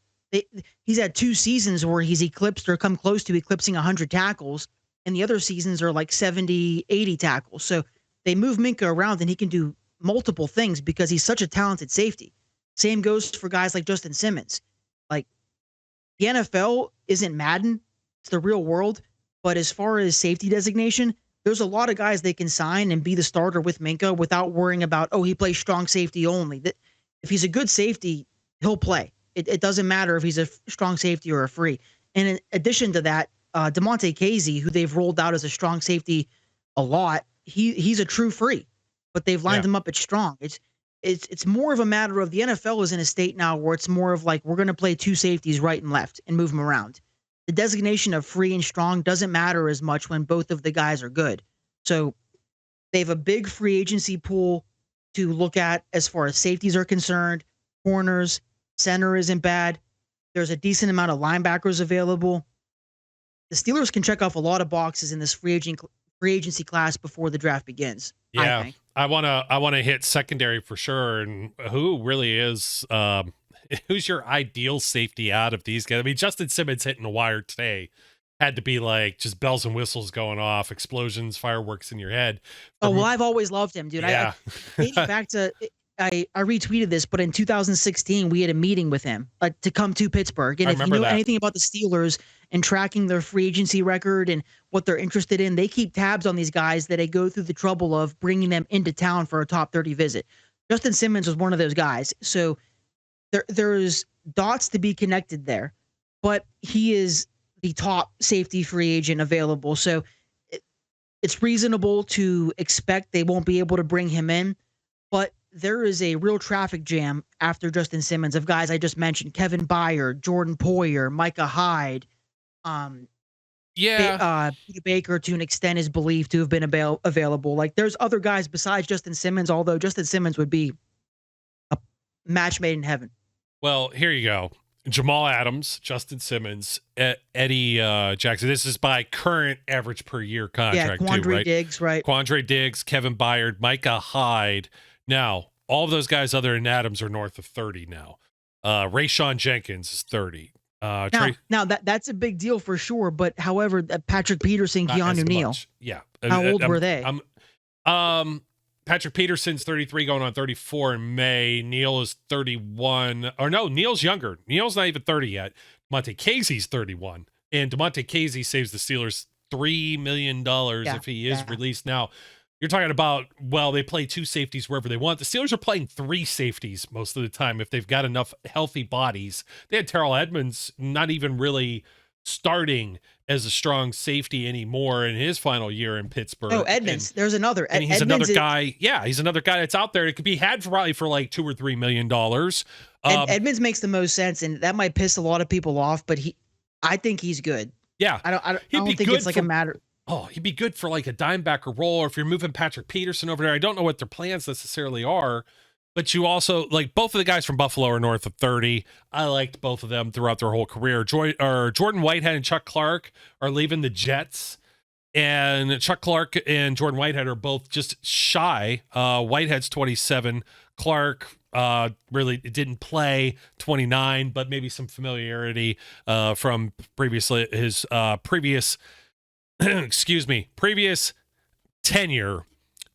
Speaker 3: He's had 2 seasons where he's eclipsed or come close to eclipsing 100 tackles, and the other seasons are like 70, 80 tackles. So they move Minkah around and he can do multiple things because he's such a talented safety. Same goes for guys like Justin Simmons. Like, the NFL isn't Madden, it's the real world. But as far as safety designation, there's a lot of guys they can sign and be the starter with Minkah without worrying about, oh, he plays strong safety only. That if he's a good safety, he'll play. It doesn't matter if he's a strong safety or a free. And in addition to that, DeMonte Casey, who they've rolled out as a strong safety a lot, he's a true free, but they've lined him up at strong. It's more of a matter of the NFL is in a state now where it's more of like, we're going to play 2 safeties right and left and move them around. The designation of free and strong doesn't matter as much when both of the guys are good. So they have a big free agency pool to look at as far as safeties are concerned. Corners, center isn't bad. There's a decent amount of linebackers available. The Steelers can check off a lot of boxes in this free agency class before the draft begins.
Speaker 2: Yeah,
Speaker 3: I think.
Speaker 2: I wanna hit secondary for sure. And who really is who's your ideal safety out of these guys? I mean, Justin Simmons hitting the wire today had to be like just bells and whistles going off, explosions, fireworks in your head.
Speaker 3: Oh, well, I've always loved him, dude.
Speaker 2: Yeah.
Speaker 3: Dating back to, I retweeted this, but in 2016, we had a meeting with him to come to Pittsburgh. And if you know anything about the Steelers and tracking their free agency record and what they're interested in, they keep tabs on these guys that they go through the trouble of bringing them into town for a top 30 visit. Justin Simmons was one of those guys. So there's dots to be connected there, but he is the top safety free agent available. So it's reasonable to expect they won't be able to bring him in, but there is a real traffic jam after Justin Simmons of guys I just mentioned: Kevin Byard, Jordan Poyer, Micah Hyde, Peter Baker to an extent is believed to have been available. Like, there's other guys besides Justin Simmons, although Justin Simmons would be a match made in heaven.
Speaker 2: Well, here you go. Jamal Adams, Justin Simmons, Eddie Jackson. This is by current average per year contract.
Speaker 3: Yeah, Quandre
Speaker 2: too, right?
Speaker 3: Diggs, right?
Speaker 2: Quandre Diggs, Kevin Byard, Micah Hyde. Now, all of those guys other than Adams are north of 30 now. Rayshawn Jenkins is 30.
Speaker 3: Now that's a big deal for sure. But however, Patrick Peterson, Keanu Neal.
Speaker 2: Yeah.
Speaker 3: How old were they?
Speaker 2: Patrick Peterson's 33 going on 34 in May. Neal is 31. Or no, Neal's younger. Neal's not even 30 yet. DeMonte Casey's 31. And DeMonte Casey saves the Steelers $3 million if he is released. Now, you're talking about, well, they play 2 safeties wherever they want. The Steelers are playing 3 safeties most of the time if they've got enough healthy bodies. They had Terrell Edmonds not even really starting as a strong safety anymore in his final year in Pittsburgh.
Speaker 3: Oh, Edmonds. There's another.
Speaker 2: And he's another guy. Yeah, he's another guy that's out there. It could be had probably for like $2 or $3 million.
Speaker 3: Edmonds makes the most sense, and that might piss a lot of people off, but I think he's good.
Speaker 2: Yeah.
Speaker 3: I don't think it's like a matter.
Speaker 2: Oh, he'd be good for like a dimebacker role, or if you're moving Patrick Peterson over there. I don't know what their plans necessarily are, but you also, like, both of the guys from Buffalo are north of 30. I liked both of them throughout their whole career. Jordan Whitehead and Chuck Clark are leaving the Jets, and Chuck Clark and Jordan Whitehead are both just shy. Whitehead's 27. Clark really didn't play, 29, but maybe some familiarity from his previous previous tenure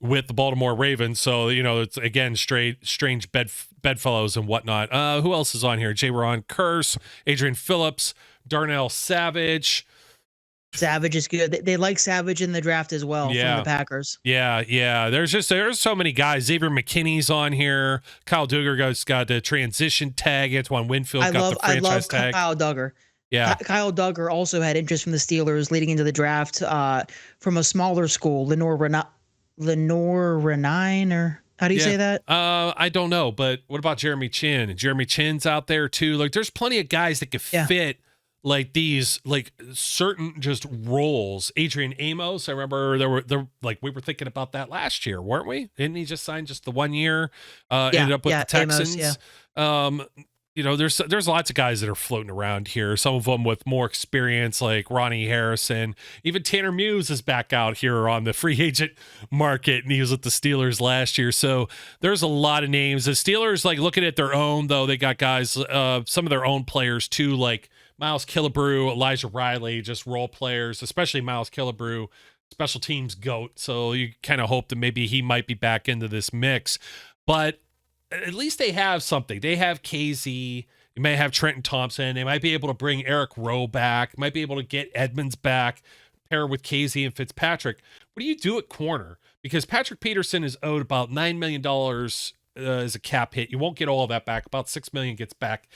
Speaker 2: with the Baltimore Ravens. So, it's again strange bedfellows and whatnot. Who else is on here? J-Ron Curse, Adrian Phillips, Darnell Savage.
Speaker 3: Savage is good. They like Savage in the draft as well from the Packers.
Speaker 2: Yeah. There's so many guys. Xavier McKinney's on here. Kyle Duggar got the transition tag. Antoine Winfield got the franchise tag.
Speaker 3: Kyle Duggar.
Speaker 2: Yeah.
Speaker 3: Kyle Duggar also had interest from the Steelers leading into the draft from a smaller school, Lenore Renine, or how do you say that?
Speaker 2: I don't know, but what about Jeremy Chin? Jeremy Chin's out there too. Like, there's plenty of guys that could fit like these, like, certain just roles. Adrian Amos, I remember we were thinking about that last year, weren't we? Didn't he just sign just the 1 year? Ended up with the Texans.
Speaker 3: Amos,
Speaker 2: there's lots of guys that are floating around here. Some of them with more experience, like Ronnie Harrison. Even Tanner Muse is back out here on the free agent market, and he was with the Steelers last year. So there's a lot of names. The Steelers, like, looking at their own, though, they got guys, some of their own players too, like Miles Killebrew, Elijah Riley, just role players, especially Miles Killebrew, special teams GOAT. So you kind of hope that maybe he might be back into this mix. But at least they have something. They have KZ. You may have Trenton Thompson. They might be able to bring Eric Rowe back. Might be able to get Edmonds back, pair with KZ and Fitzpatrick. What do you do at corner? Because Patrick Peterson is owed about $9 million as a cap hit. You won't get all of that back. About $6 million gets back.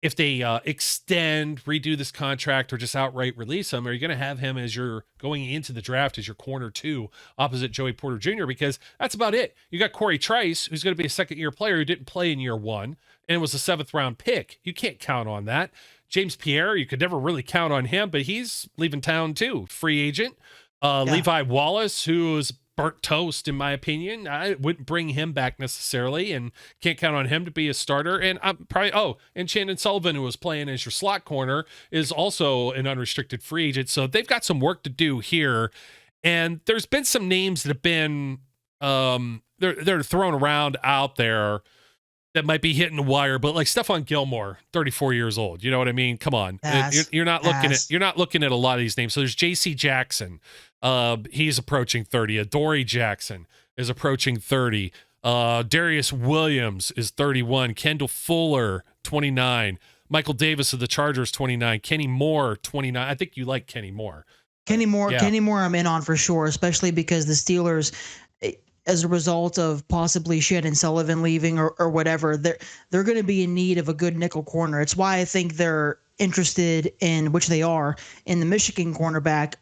Speaker 2: If they extend, redo this contract, or just outright release him, are you going to have him as you're going into the draft as your corner 2 opposite Joey Porter Jr.? Because that's about it. You got Corey Trice, who's going to be a second-year player who didn't play in year 1 and was a 7th-round pick. You can't count on that. James Pierre, you could never really count on him, but he's leaving town too. Free agent. Levi Wallace, who's burnt toast, in my opinion. I wouldn't bring him back necessarily, and can't count on him to be a starter. And I'm probably, and Chandon Sullivan, who was playing as your slot corner, is also an unrestricted free agent. So they've got some work to do here. And there's been some names that have been, they're thrown around out there that might be hitting the wire, but like Stephon Gilmore, 34 years old. You know what I mean? Come on. You're not looking at a lot of these names. So there's JC Jackson. He's approaching 30. Adoree Jackson is approaching 30. Darius Williams is 31. Kendall Fuller, 29. Michael Davis of the Chargers, 29. Kenny Moore, 29. I think you like Kenny Moore.
Speaker 3: Kenny Moore I'm in on for sure, especially because the Steelers, as a result of possibly Chandon Sullivan leaving or whatever, they're going to be in need of a good nickel corner. It's why I think they're interested in, which they are, in the Michigan cornerback,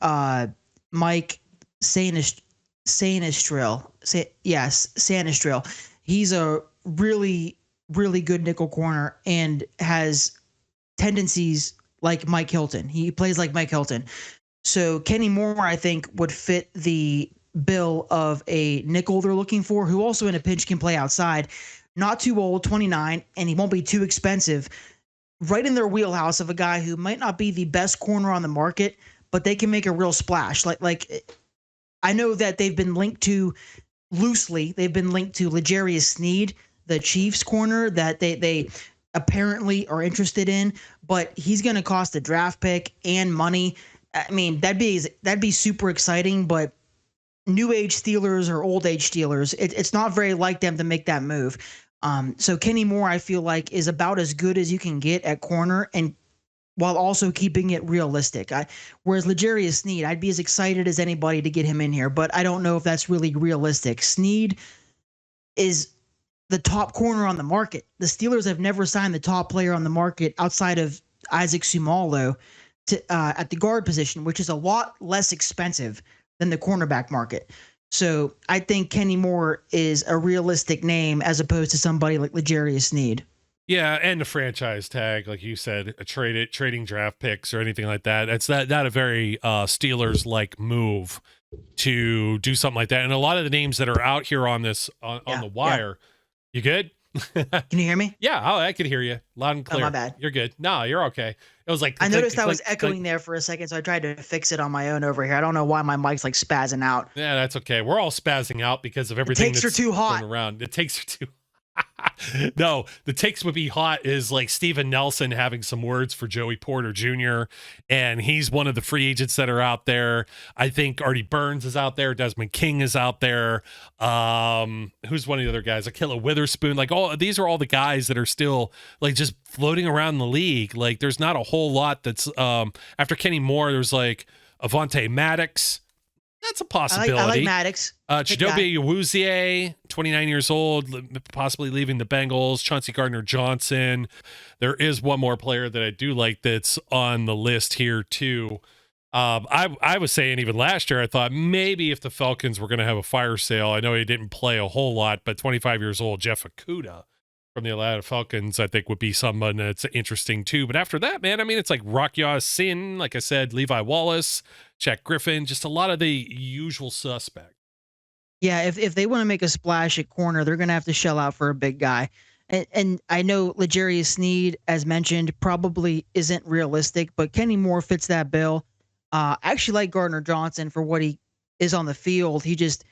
Speaker 3: Mike Sanistril. He's a really, really good nickel corner and has tendencies like Mike Hilton. He plays like Mike Hilton. So Kenny Moore, I think, would fit the bill of a nickel they're looking for, who also in a pinch can play outside. Not too old, 29, and he won't be too expensive. Right in their wheelhouse of a guy who might not be the best corner on the market, but they can make a real splash. Like I know that they've been linked to L'Jarius Sneed, the Chiefs corner that they apparently are interested in, but he's going to cost a draft pick and money. I mean, that'd be super exciting, but new age Steelers or old age Steelers, it's not very like them to make that move. So Kenny Moore, I feel like, is about as good as you can get at corner, and while also keeping it realistic. Whereas L'Jarius Sneed, I'd be as excited as anybody to get him in here, but I don't know if that's really realistic. Sneed is the top corner on the market. The Steelers have never signed the top player on the market outside of Isaac Sumalo at the guard position, which is a lot less expensive than the cornerback market. So I think Kenny Moore is a realistic name as opposed to somebody like L'Jarius Sneed.
Speaker 2: Yeah, and the franchise tag, like you said, trading draft picks or anything like that. It's not a very Steelers-like move to do something like that. And a lot of the names that are out here on this on the wire, you good?
Speaker 3: Can you hear me?
Speaker 2: Yeah, I could hear you loud and clear.
Speaker 3: Oh, my bad.
Speaker 2: You're good. No, you're okay. It was like
Speaker 3: I noticed I was echoing there for a second, so I tried to fix it on my own over here. I don't know why my mic's like spazzing out.
Speaker 2: Yeah, that's okay. We're all spazzing out because of everything
Speaker 3: that's too hot
Speaker 2: around. The takes are too. No, the takes would be hot is like Steven Nelson having some words for Joey Porter Jr. And he's one of the free agents that are out there. I think Artie Burns is out there. Desmond King is out there. Who's one of the other guys? Akilla Witherspoon. Like, these are all the guys that are still like just floating around the league. Like, there's not a whole lot that's after Kenny Moore. There's like Avonte Maddox. That's a possibility.
Speaker 3: I like Maddox.
Speaker 2: Chidobe Awuzie, 29 years old, possibly leaving the Bengals. Chauncey Gardner-Johnson. There is one more player that I do like that's on the list here too. I was saying even last year, I thought maybe if the Falcons were going to have a fire sale, I know he didn't play a whole lot, but 25 years old, Jeff Okudah from the Atlanta Falcons, I think would be someone that's interesting too. But after that, man, I mean, it's like Rock Ya-Sin, like I said, Levi Wallace, Jack Griffin, just a lot of the usual suspects.
Speaker 3: Yeah, if they want to make a splash at corner, they're going to have to shell out for a big guy. And I know L'Jarius Sneed, as mentioned, probably isn't realistic, but Kenny Moore fits that bill. I actually like Gardner Johnson for what he is on the field. He just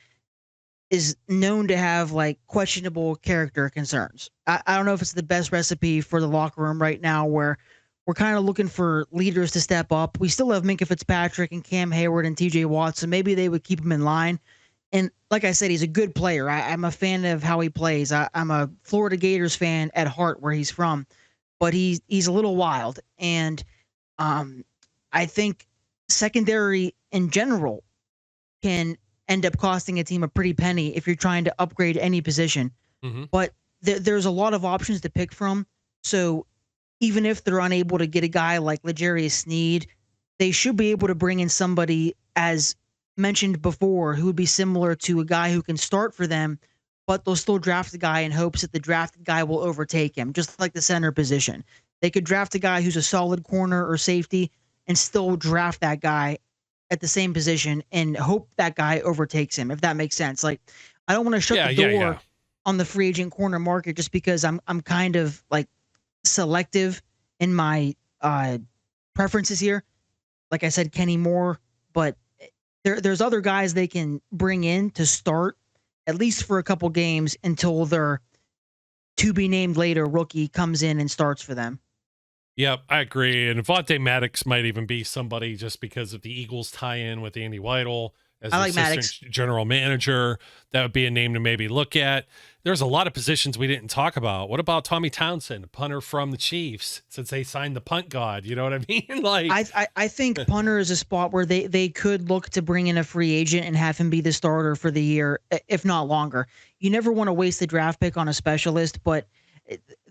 Speaker 3: is known to have like questionable character concerns. I don't know if it's the best recipe for the locker room right now, where we're kind of looking for leaders to step up. We still have Minka Fitzpatrick and Cam Hayward and TJ Watt, so maybe they would keep him in line. And like I said, he's a good player. I'm a fan of how he plays. I'm a Florida Gators fan at heart, where he's from, but he's a little wild. And I think secondary in general can end up costing a team a pretty penny if you're trying to upgrade any position.
Speaker 2: Mm-hmm.
Speaker 3: But there's a lot of options to pick from. So even if they're unable to get a guy like L'Jarius Sneed, they should be able to bring in somebody, as mentioned before, who would be similar to a guy who can start for them, but they'll still draft a guy in hopes that the drafted guy will overtake him, just like the center position. They could draft a guy who's a solid corner or safety and still draft that guy at the same position and hope that guy overtakes him, if that makes sense. Like, I don't want to shut the door on the free agent corner market just because I'm kind of like selective in my preferences here. Like I said, Kenny Moore, but there's other guys they can bring in to start at least for a couple games until their to be named later rookie comes in and starts for them.
Speaker 2: Yep, I agree. And Vontae Maddox might even be somebody just because of the Eagles tie-in with Andy Weidel as
Speaker 3: like
Speaker 2: assistant
Speaker 3: Maddox.
Speaker 2: general manager. That would be a name to maybe look at. There's a lot of positions we didn't talk about. What about Tommy Townsend, a punter from the Chiefs, since they signed the punt god? You know what I mean? Like,
Speaker 3: I think punter is a spot where they could look to bring in a free agent and have him be the starter for the year, if not longer. You never want to waste the draft pick on a specialist, but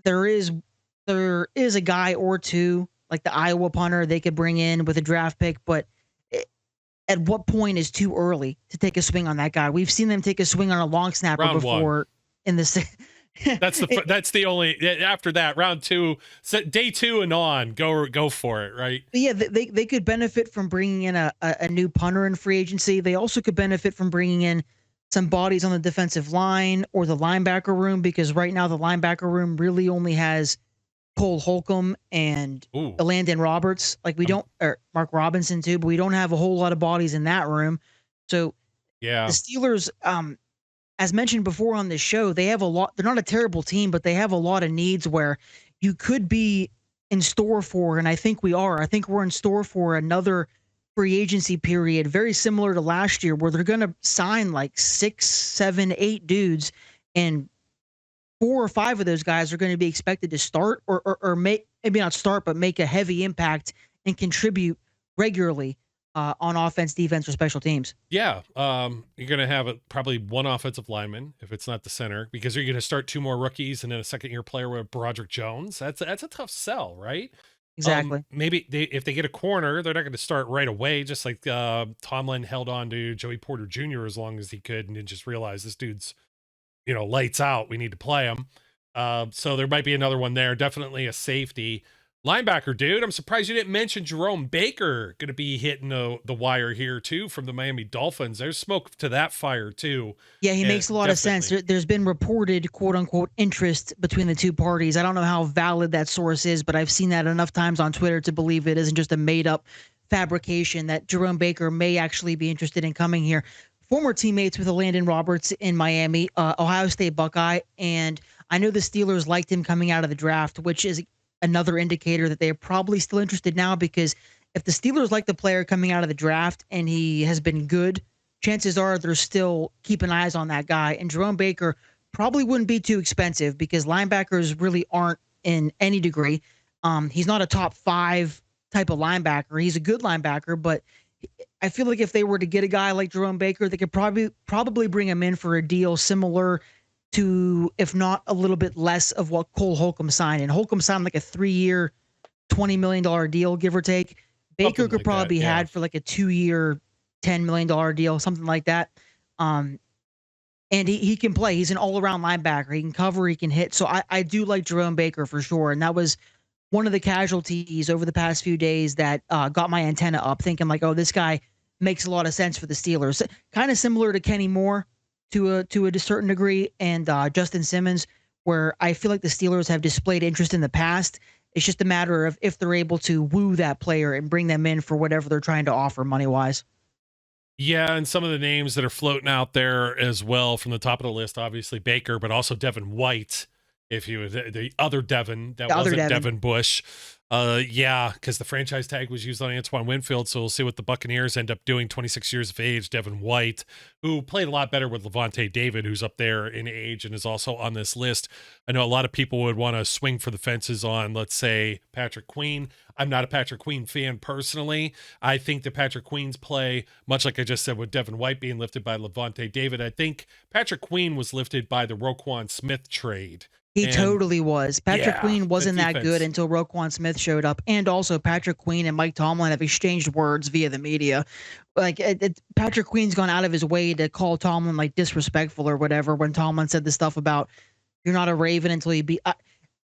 Speaker 3: there is a guy or two, like the Iowa punter, they could bring in with a draft pick, but at what point is too early to take a swing on that guy? We've seen them take a swing on a long snapper
Speaker 2: round
Speaker 3: before
Speaker 2: one.
Speaker 3: In the
Speaker 2: that's the only, after that, round two, day two and on, go for it, right?
Speaker 3: But yeah, they could benefit from bringing in a new punter in free agency. They also could benefit from bringing in some bodies on the defensive line or the linebacker room, because right now the linebacker room really only has Cole Holcomb and Landon Roberts. Like or Mark Robinson too, but we don't have a whole lot of bodies in that room. So
Speaker 2: yeah,
Speaker 3: the Steelers, as mentioned before on this show, they have a lot. They're not a terrible team, but they have a lot of needs where you could be in store for, and I think we are. I think we're in store for another free agency period, very similar to last year, where they're going to sign like 6, 7, 8 dudes, and 4 or 5 of those guys are going to be expected to start or make, maybe not start, but make a heavy impact and contribute regularly on offense, defense, or special teams.
Speaker 2: Yeah. You're going to have probably one offensive lineman, if it's not the center, because you're going to start 2 more rookies and then a second-year player with Broderick Jones. That's a tough sell, right?
Speaker 3: Exactly.
Speaker 2: Maybe if they get a corner, they're not going to start right away, just like Tomlin held on to Joey Porter Jr. as long as he could and then just realized this dude's, lights out. We need to play him. So there might be another one there. Definitely a safety. Linebacker, dude. I'm surprised you didn't mention Jerome Baker going to be hitting the wire here too from the Miami Dolphins. There's smoke to that fire too.
Speaker 3: Yeah, he makes a lot of sense. There's been reported quote unquote interest between the two parties. I don't know how valid that source is, but I've seen that enough times on Twitter to believe it isn't just a made up fabrication that Jerome Baker may actually be interested in coming here. Former teammates with Landon Roberts in Miami, Ohio State Buckeye, and I know the Steelers liked him coming out of the draft, which is another indicator that they're probably still interested now, because if the Steelers like the player coming out of the draft and he has been good, chances are they're still keeping eyes on that guy. And Jerome Baker probably wouldn't be too expensive because linebackers really aren't in any degree. He's not a top 5 type of linebacker. He's a good linebacker, but I feel like if they were to get a guy like Jerome Baker, they could probably bring him in for a deal similar to, if not a little bit less, of what Cole Holcomb signed. And Holcomb signed like a 3-year, $20 million deal, give or take. Baker could probably be had for like a 2-year, $10 million deal, something like that. And he can play. He's an all-around linebacker. He can cover, he can hit. So I do like Jerome Baker for sure. And that was one of the casualties over the past few days that got my antenna up, thinking like, oh, this guy makes a lot of sense for the Steelers. Kind of similar to Kenny Moore to a certain degree, and Justin Simmons, where I feel like the Steelers have displayed interest in the past. It's just a matter of if they're able to woo that player and bring them in for whatever they're trying to offer money-wise.
Speaker 2: Yeah, and some of the names that are floating out there as well from the top of the list, obviously Baker, but also Devin White. If you the other Devin, that wasn't Devin Bush. Yeah, because the franchise tag was used on Antoine Winfield, so we'll see what the Buccaneers end up doing. 26 years of age, Devin White, who played a lot better with Levante David, who's up there in age and is also on this list. I know a lot of people would want to swing for the fences on, let's say, Patrick Queen. I'm not a Patrick Queen fan personally. I think that Patrick Queen's play, much like I just said with Devin White being lifted by Levante David, I think Patrick Queen was lifted by the Roquan Smith trade.
Speaker 3: He totally was. Patrick Queen wasn't that good until Roquan Smith showed up. And also Patrick Queen and Mike Tomlin have exchanged words via the media. Like Patrick Queen's gone out of his way to call Tomlin like disrespectful or whatever when Tomlin said the stuff about you're not a Raven until you beat.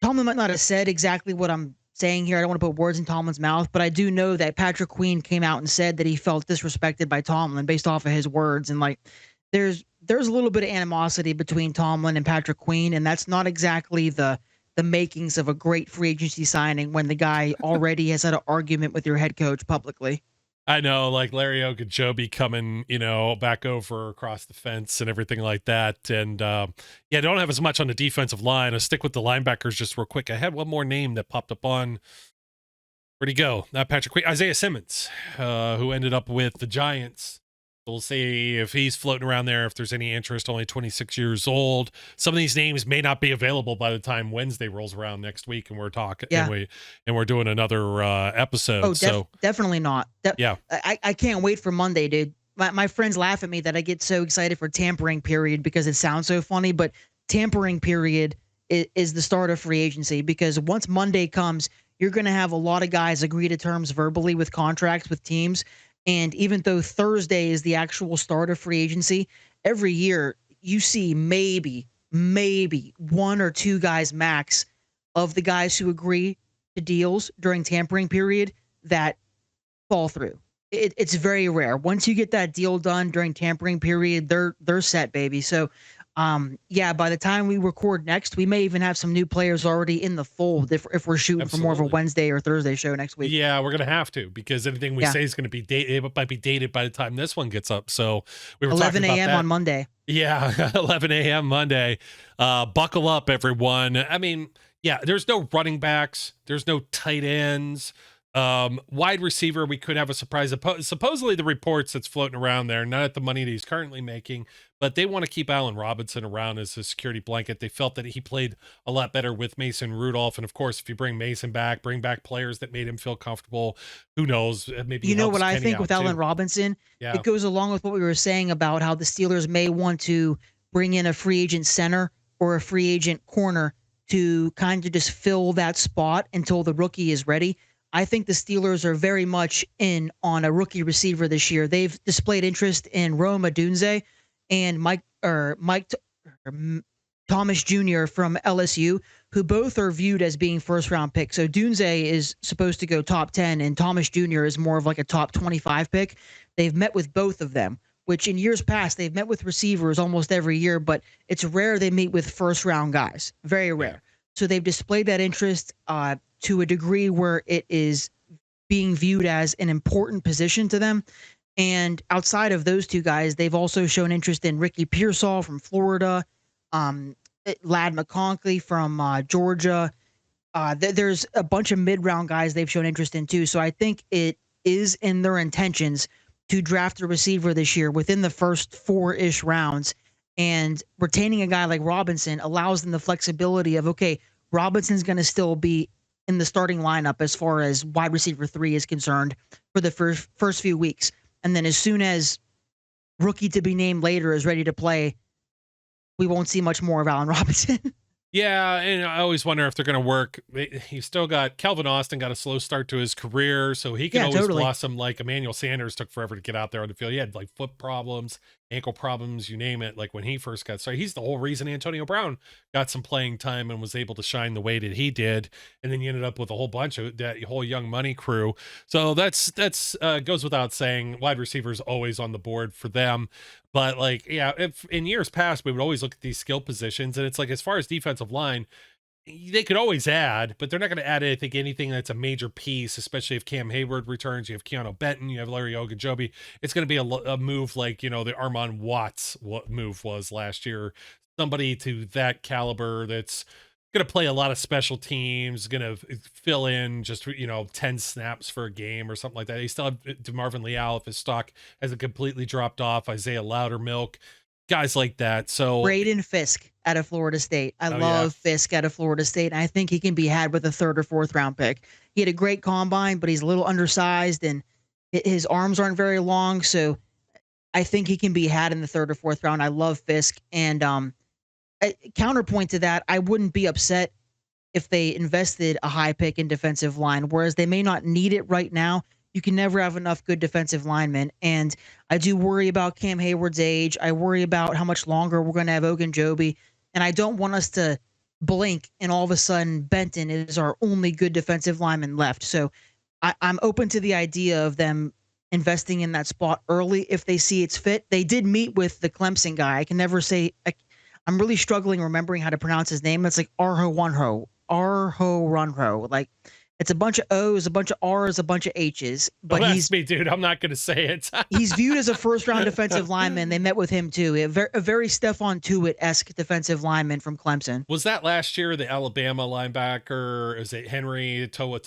Speaker 3: Tomlin might not have said exactly what I'm saying here. I don't want to put words in Tomlin's mouth, but I do know that Patrick Queen came out and said that he felt disrespected by Tomlin based off of his words. And like there's a little bit of animosity between Tomlin and Patrick Queen, and that's not exactly the makings of a great free agency signing when the guy already has had an argument with your head coach publicly.
Speaker 2: I know, like Larry Ogunjobi coming, back over across the fence and everything like that. And don't have as much on the defensive line. I'll stick with the linebackers just real quick. I had one more name that popped up on. Where'd he go? Not Patrick Queen, Isaiah Simmons, who ended up with the Giants. We'll see if he's floating around there, if there's any interest, only 26 years old. Some of these names may not be available by the time Wednesday rolls around next week and we're talking and we're doing another episode.
Speaker 3: Oh, definitely not. I can't wait for Monday, dude. My friends laugh at me that I get so excited for tampering period because it sounds so funny, but tampering period is the start of free agency because once Monday comes, you're going to have a lot of guys agree to terms verbally with contracts with teams. And even though Thursday is the actual start of free agency, every year you see maybe one or two guys max of the guys who agree to deals during tampering period that fall through. It's very rare. Once you get that deal done during tampering period, they're set, baby. So by the time we record next, we may even have some new players already in the fold if we're shooting for more of a Wednesday or Thursday show next week.
Speaker 2: Yeah, we're going to have to because anything we say is going to be dated. It might be dated by the time this one gets up. So we were
Speaker 3: 11
Speaker 2: talking about
Speaker 3: a.m.
Speaker 2: that.
Speaker 3: on Monday.
Speaker 2: Yeah, 11 a.m. Monday. Buckle up, everyone. I mean, there's no running backs. There's no tight ends. Wide receiver, we could have a surprise. Supposedly the reports that's floating around there, not at the money that he's currently making, but they want to keep Allen Robinson around as a security blanket. They felt that he played a lot better with Mason Rudolph. And of course, if you bring Mason back, bring back players that made him feel comfortable, who knows? Maybe
Speaker 3: what I think with Allen Robinson, it goes along with what we were saying about how the Steelers may want to bring in a free agent center or a free agent corner to kind of just fill that spot until the rookie is ready. I think the Steelers are very much in on a rookie receiver this year. They've displayed interest in Rome Odunze and Mike Thomas Jr. from LSU, who both are viewed as being first-round picks. So Odunze is supposed to go top 10, and Thomas Jr. is more of like a top 25 pick. They've met with both of them, which in years past, they've met with receivers almost every year, but it's rare they meet with first-round guys. Very rare. So they've displayed that interest to a degree where it is being viewed as an important position to them. And outside of those two guys, they've also shown interest in Ricky Pearsall from Florida, Ladd McConkey from Georgia. There's a bunch of mid-round guys they've shown interest in too. So I think it is in their intentions to draft a receiver this year within the first 4-ish rounds. And retaining a guy like Robinson allows them the flexibility of, okay, Robinson's going to still be in the starting lineup as far as wide receiver 3 is concerned for the first few weeks. And then as soon as rookie to be named later is ready to play, we won't see much more of Allen Robinson.
Speaker 2: Yeah, and I always wonder if they're going to work. He's still got Calvin Austin got a slow start to his career, so he can always blossom like Emmanuel Sanders took forever to get out there on the field. He had like foot problems, ankle problems, you name it, like when he first got started. He's the whole reason Antonio Brown got some playing time and was able to shine the way that he did. And then you ended up with a whole bunch of that whole young money crew. So that's goes without saying, wide receivers always on the board for them. But like, if in years past, we would always look at these skill positions, and it's like, as far as defensive defensive line, they could always add, but they're not going to add, I think, anything that's a major piece, especially if Cam Hayward returns. You have Keanu Benton, you have Larry Ogunjobi. It's going to be a move like, the Armon Watts move was last year. Somebody to that caliber that's going to play a lot of special teams, going to fill in just, 10 snaps for a game or something like that. They still have DeMarvin Leal if his stock hasn't completely dropped off, Isaiah Loudermilk, guys like that. So
Speaker 3: Braden Fisk out of Florida State. I love Fisk out of Florida State. And I think he can be had with a 3rd or 4th round pick. He had a great combine, but he's a little undersized and his arms aren't very long. So I think he can be had in the 3rd or 4th round. I love Fisk. And counterpoint to that, I wouldn't be upset if they invested a high pick in defensive line, whereas they may not need it right now. You can never have enough good defensive linemen. And I do worry about Cam Hayward's age. I worry about how much longer we're going to have Ogunjobi. And I don't want us to blink and all of a sudden Benton is our only good defensive lineman left. So I'm open to the idea of them investing in that spot early if they see it's fit. They did meet with the Clemson guy. I can never say I'm really struggling remembering how to pronounce his name. It's like Arho Runho. Like, it's a bunch of O's, a bunch of R's, a bunch of H's. But
Speaker 2: he's me, dude. I'm not going to say it.
Speaker 3: He's viewed as a 1st-round defensive lineman. They met with him too. A very Stephon Tuitt-esque defensive lineman from Clemson.
Speaker 2: Was that last year the Alabama linebacker? Is it Henry To'o?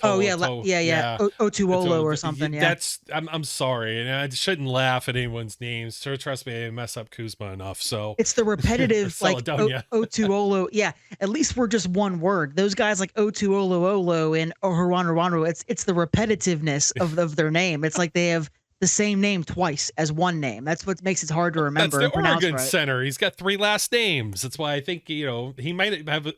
Speaker 3: Oh yeah. Otuolo or something. Yeah.
Speaker 2: I'm sorry, and I shouldn't laugh at anyone's names. So trust me, I mess up Kuzma enough. So
Speaker 3: it's the repetitive like Otuolo. Yeah. At least we're just one word. Those guys like Otuolo and Oharano, it's the repetitiveness of their name. It's like they have the same name twice as one name. That's what makes it hard to remember.
Speaker 2: That's the Oregon center. He's got 3 last names. That's why I think, he might have.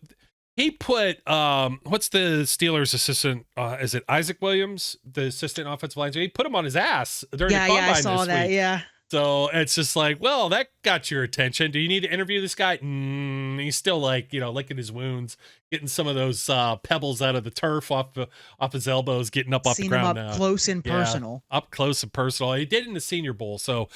Speaker 2: He put what's the Steelers assistant? Is it Isaac Williams, the assistant offensive line? He put him on his ass during the combine
Speaker 3: I saw
Speaker 2: this
Speaker 3: that.
Speaker 2: week.
Speaker 3: Yeah.
Speaker 2: So it's just like, well, that got your attention. Do you need to interview this guy? He's still licking his wounds, getting some of those pebbles out of the turf off his elbows, getting up off the ground now.
Speaker 3: Close and personal.
Speaker 2: Up close and personal. He did in the Senior Bowl. So,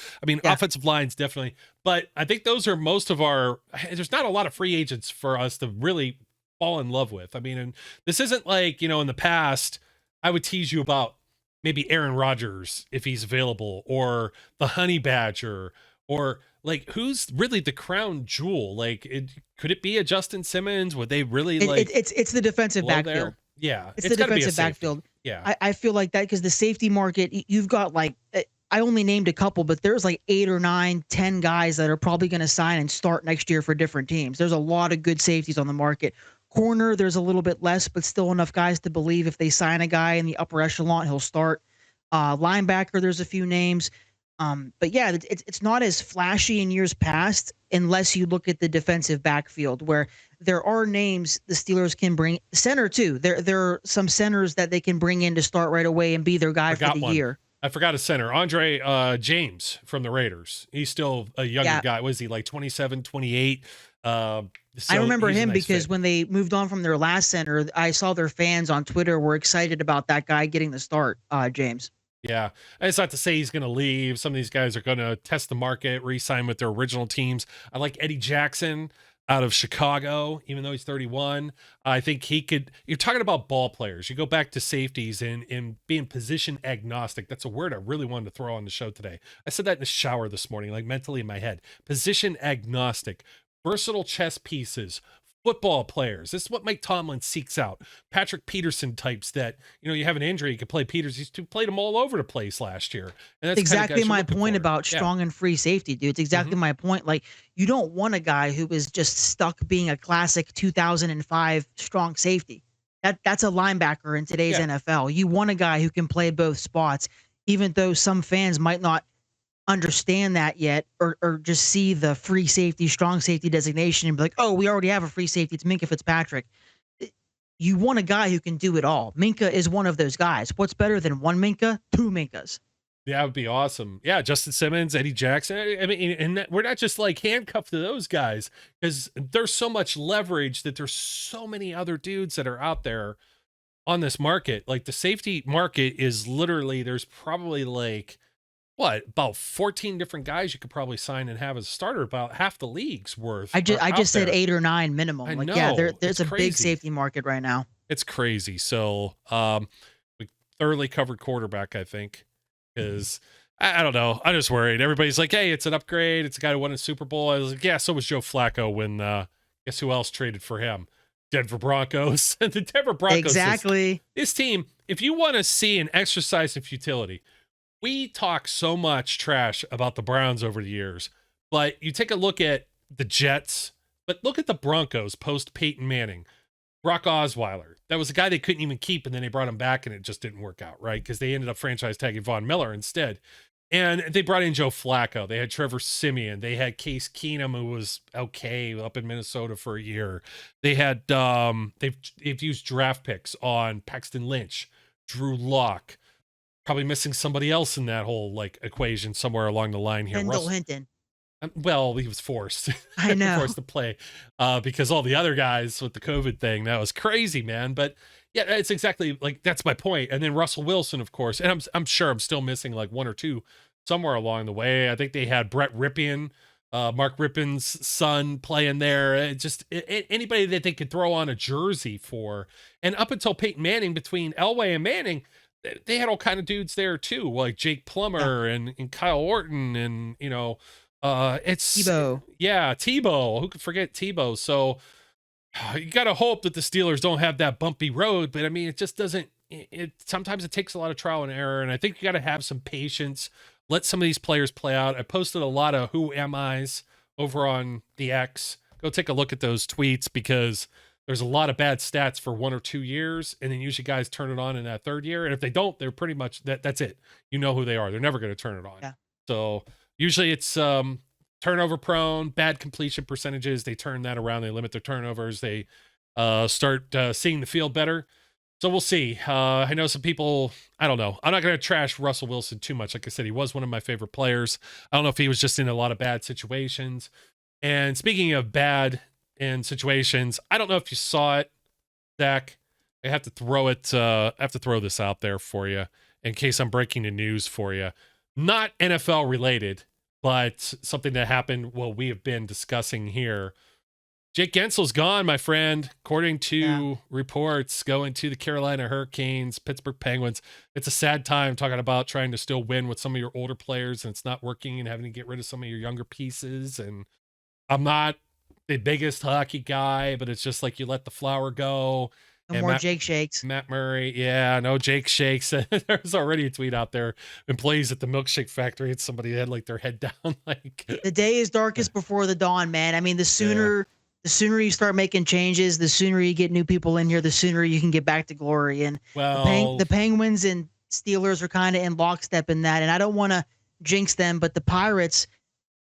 Speaker 2: offensive lines definitely. But I think those are most of there's not a lot of free agents for us to really fall in love with. And this isn't like, in the past, I would tease you about maybe Aaron Rodgers if he's available, or the Honey Badger, or like who's really the crown jewel? Like, could it be a Justin Simmons? Would they really
Speaker 3: it's the defensive backfield?
Speaker 2: There? Yeah,
Speaker 3: it's the defensive backfield.
Speaker 2: Yeah,
Speaker 3: I feel like that because the safety market, you've got like I only named a couple, but there's like 8 or 9, 10 guys that are probably going to sign and start next year for different teams. There's a lot of good safeties on the market. Corner, there's a little bit less, but still enough guys to believe if they sign a guy in the upper echelon, he'll start. Linebacker, there's a few names. But yeah, it's not as flashy in years past unless you look at the defensive backfield where there are names the Steelers can bring. Center too. There are some centers that they can bring in to start right away and be their guy for the year.
Speaker 2: I forgot a center. Andre James from the Raiders. He's still a younger guy. Was he like 27, 28?
Speaker 3: I remember him because when they moved on from their last center, I saw their fans on Twitter were excited about that guy getting the start, James.
Speaker 2: Yeah. And it's not to say he's going to leave. Some of these guys are going to test the market, re-sign with their original teams. I like Eddie Jackson out of Chicago, even though he's 31. I think he could. You're talking about ball players. You go back to safeties and being position agnostic. That's a word I really wanted to throw on the show today. I said that in the shower this morning, like mentally in my head. Position agnostic. Versatile chess pieces, football players. This is what Mike Tomlin seeks out. Patrick Peterson types that, you have an injury, you can play Peters. He's played them all over the place last year. And that's
Speaker 3: exactly my point about strong and free safety, dude. It's exactly my point. Like, you don't want a guy who is just stuck being a classic 2005 strong safety. That's a linebacker in today's NFL. You want a guy who can play both spots, even though some fans might not understand that yet, or just see the free safety, strong safety designation and be like, oh, we already have a free safety. It's Minkah Fitzpatrick. You want a guy who can do it all. Minkah is one of those guys. What's better than one Minkah? 2 Minkahs.
Speaker 2: Yeah, that would be awesome. Yeah, Justin Simmons, Eddie Jackson. And we're not just like handcuffed to those guys because there's so much leverage that there's so many other dudes that are out there on this market. Like the safety market is literally, there's probably like about 14 different guys you could probably sign and have as a starter. About half the league's worth.
Speaker 3: I just said
Speaker 2: there.
Speaker 3: 8 or 9 minimum.
Speaker 2: I
Speaker 3: Like,
Speaker 2: know.
Speaker 3: yeah, there's
Speaker 2: it's
Speaker 3: a
Speaker 2: crazy.
Speaker 3: big safety market right now.
Speaker 2: It's crazy. So we thoroughly covered quarterback, I think, because I don't know. I'm just worried. Everybody's like, hey, it's an upgrade. It's a guy who won a Super Bowl. I was like, yeah, so was Joe Flacco when guess who else traded for him? Denver Broncos. And the Denver Broncos.
Speaker 3: Exactly.
Speaker 2: This team, if you want to see an exercise in futility, we talk so much trash about the Browns over the years, but you take a look at the Jets, but look at the Broncos post Peyton Manning. Brock Osweiler. That was a guy they couldn't even keep, and then they brought him back, and it just didn't work out, right? Because they ended up franchise tagging Von Miller instead. And they brought in Joe Flacco. They had Trevor Siemian. They had Case Keenum, who was okay up in Minnesota for a year. They had they've used draft picks on Paxton Lynch, Drew Lock. Probably missing somebody else in that whole like equation somewhere along the line here.
Speaker 3: Kendall Hinton.
Speaker 2: Well, he was forced.
Speaker 3: I know.
Speaker 2: Forced to play because all the other guys with the COVID thing, that was crazy, man. But yeah, it's exactly like that's my point. And then Russell Wilson, of course, and I'm sure I'm still missing like one or two somewhere along the way. I think they had Brett Ripien, Mark Rippion's son, playing there. Anybody that they could throw on a jersey for. And up until Peyton Manning, between Elway and Manning, they had all kind of dudes there too, like Jake Plummer and Kyle Orton and it's
Speaker 3: Tebow.
Speaker 2: Yeah, Tebow. Who could forget Tebow? So you got to hope that the Steelers don't have that bumpy road, but I mean, it just doesn't. It sometimes it takes a lot of trial and error, and I think you got to have some patience. Let some of these players play out. I posted a lot of who am I's over on the X. Go take a look at those tweets because there's a lot of bad stats for 1 or 2 years, and then usually guys turn it on in that third year, and if they don't, they're pretty much that's it. You know who they are. They're never going to turn it on.
Speaker 3: Yeah.
Speaker 2: So usually it's turnover prone, bad completion percentages. They turn that around. They limit their turnovers. They start seeing the field better. So we'll see. I know some people, I don't know. I'm not going to trash Russell Wilson too much. Like I said, he was one of my favorite players. I don't know if he was just in a lot of bad situations. And speaking of bad in situations, I don't know if you saw it, Zach. I have to throw it. I have to throw this out there for you in case I'm breaking the news for you. Not NFL related, but something that happened. Well, we have been discussing here. Jake Gensel's gone, my friend. According to reports, going to the Carolina Hurricanes, Pittsburgh Penguins. It's a sad time talking about trying to still win with some of your older players, and it's not working, and having to get rid of some of your younger pieces. And I'm not the biggest hockey guy, but it's just like you let the flower go.
Speaker 3: No more Jake Shakes.
Speaker 2: Matt Murray. Yeah, no Jake Shakes. There's already a tweet out there. Employees at the milkshake factory, it's somebody that had like their head down. Like
Speaker 3: the day is darkest before the dawn, man. I mean, the sooner you start making changes, the sooner you get new people in here, the sooner you can get back to glory. And the Penguins and Steelers are kind of in lockstep in that. And I don't want to jinx them, but the Pirates,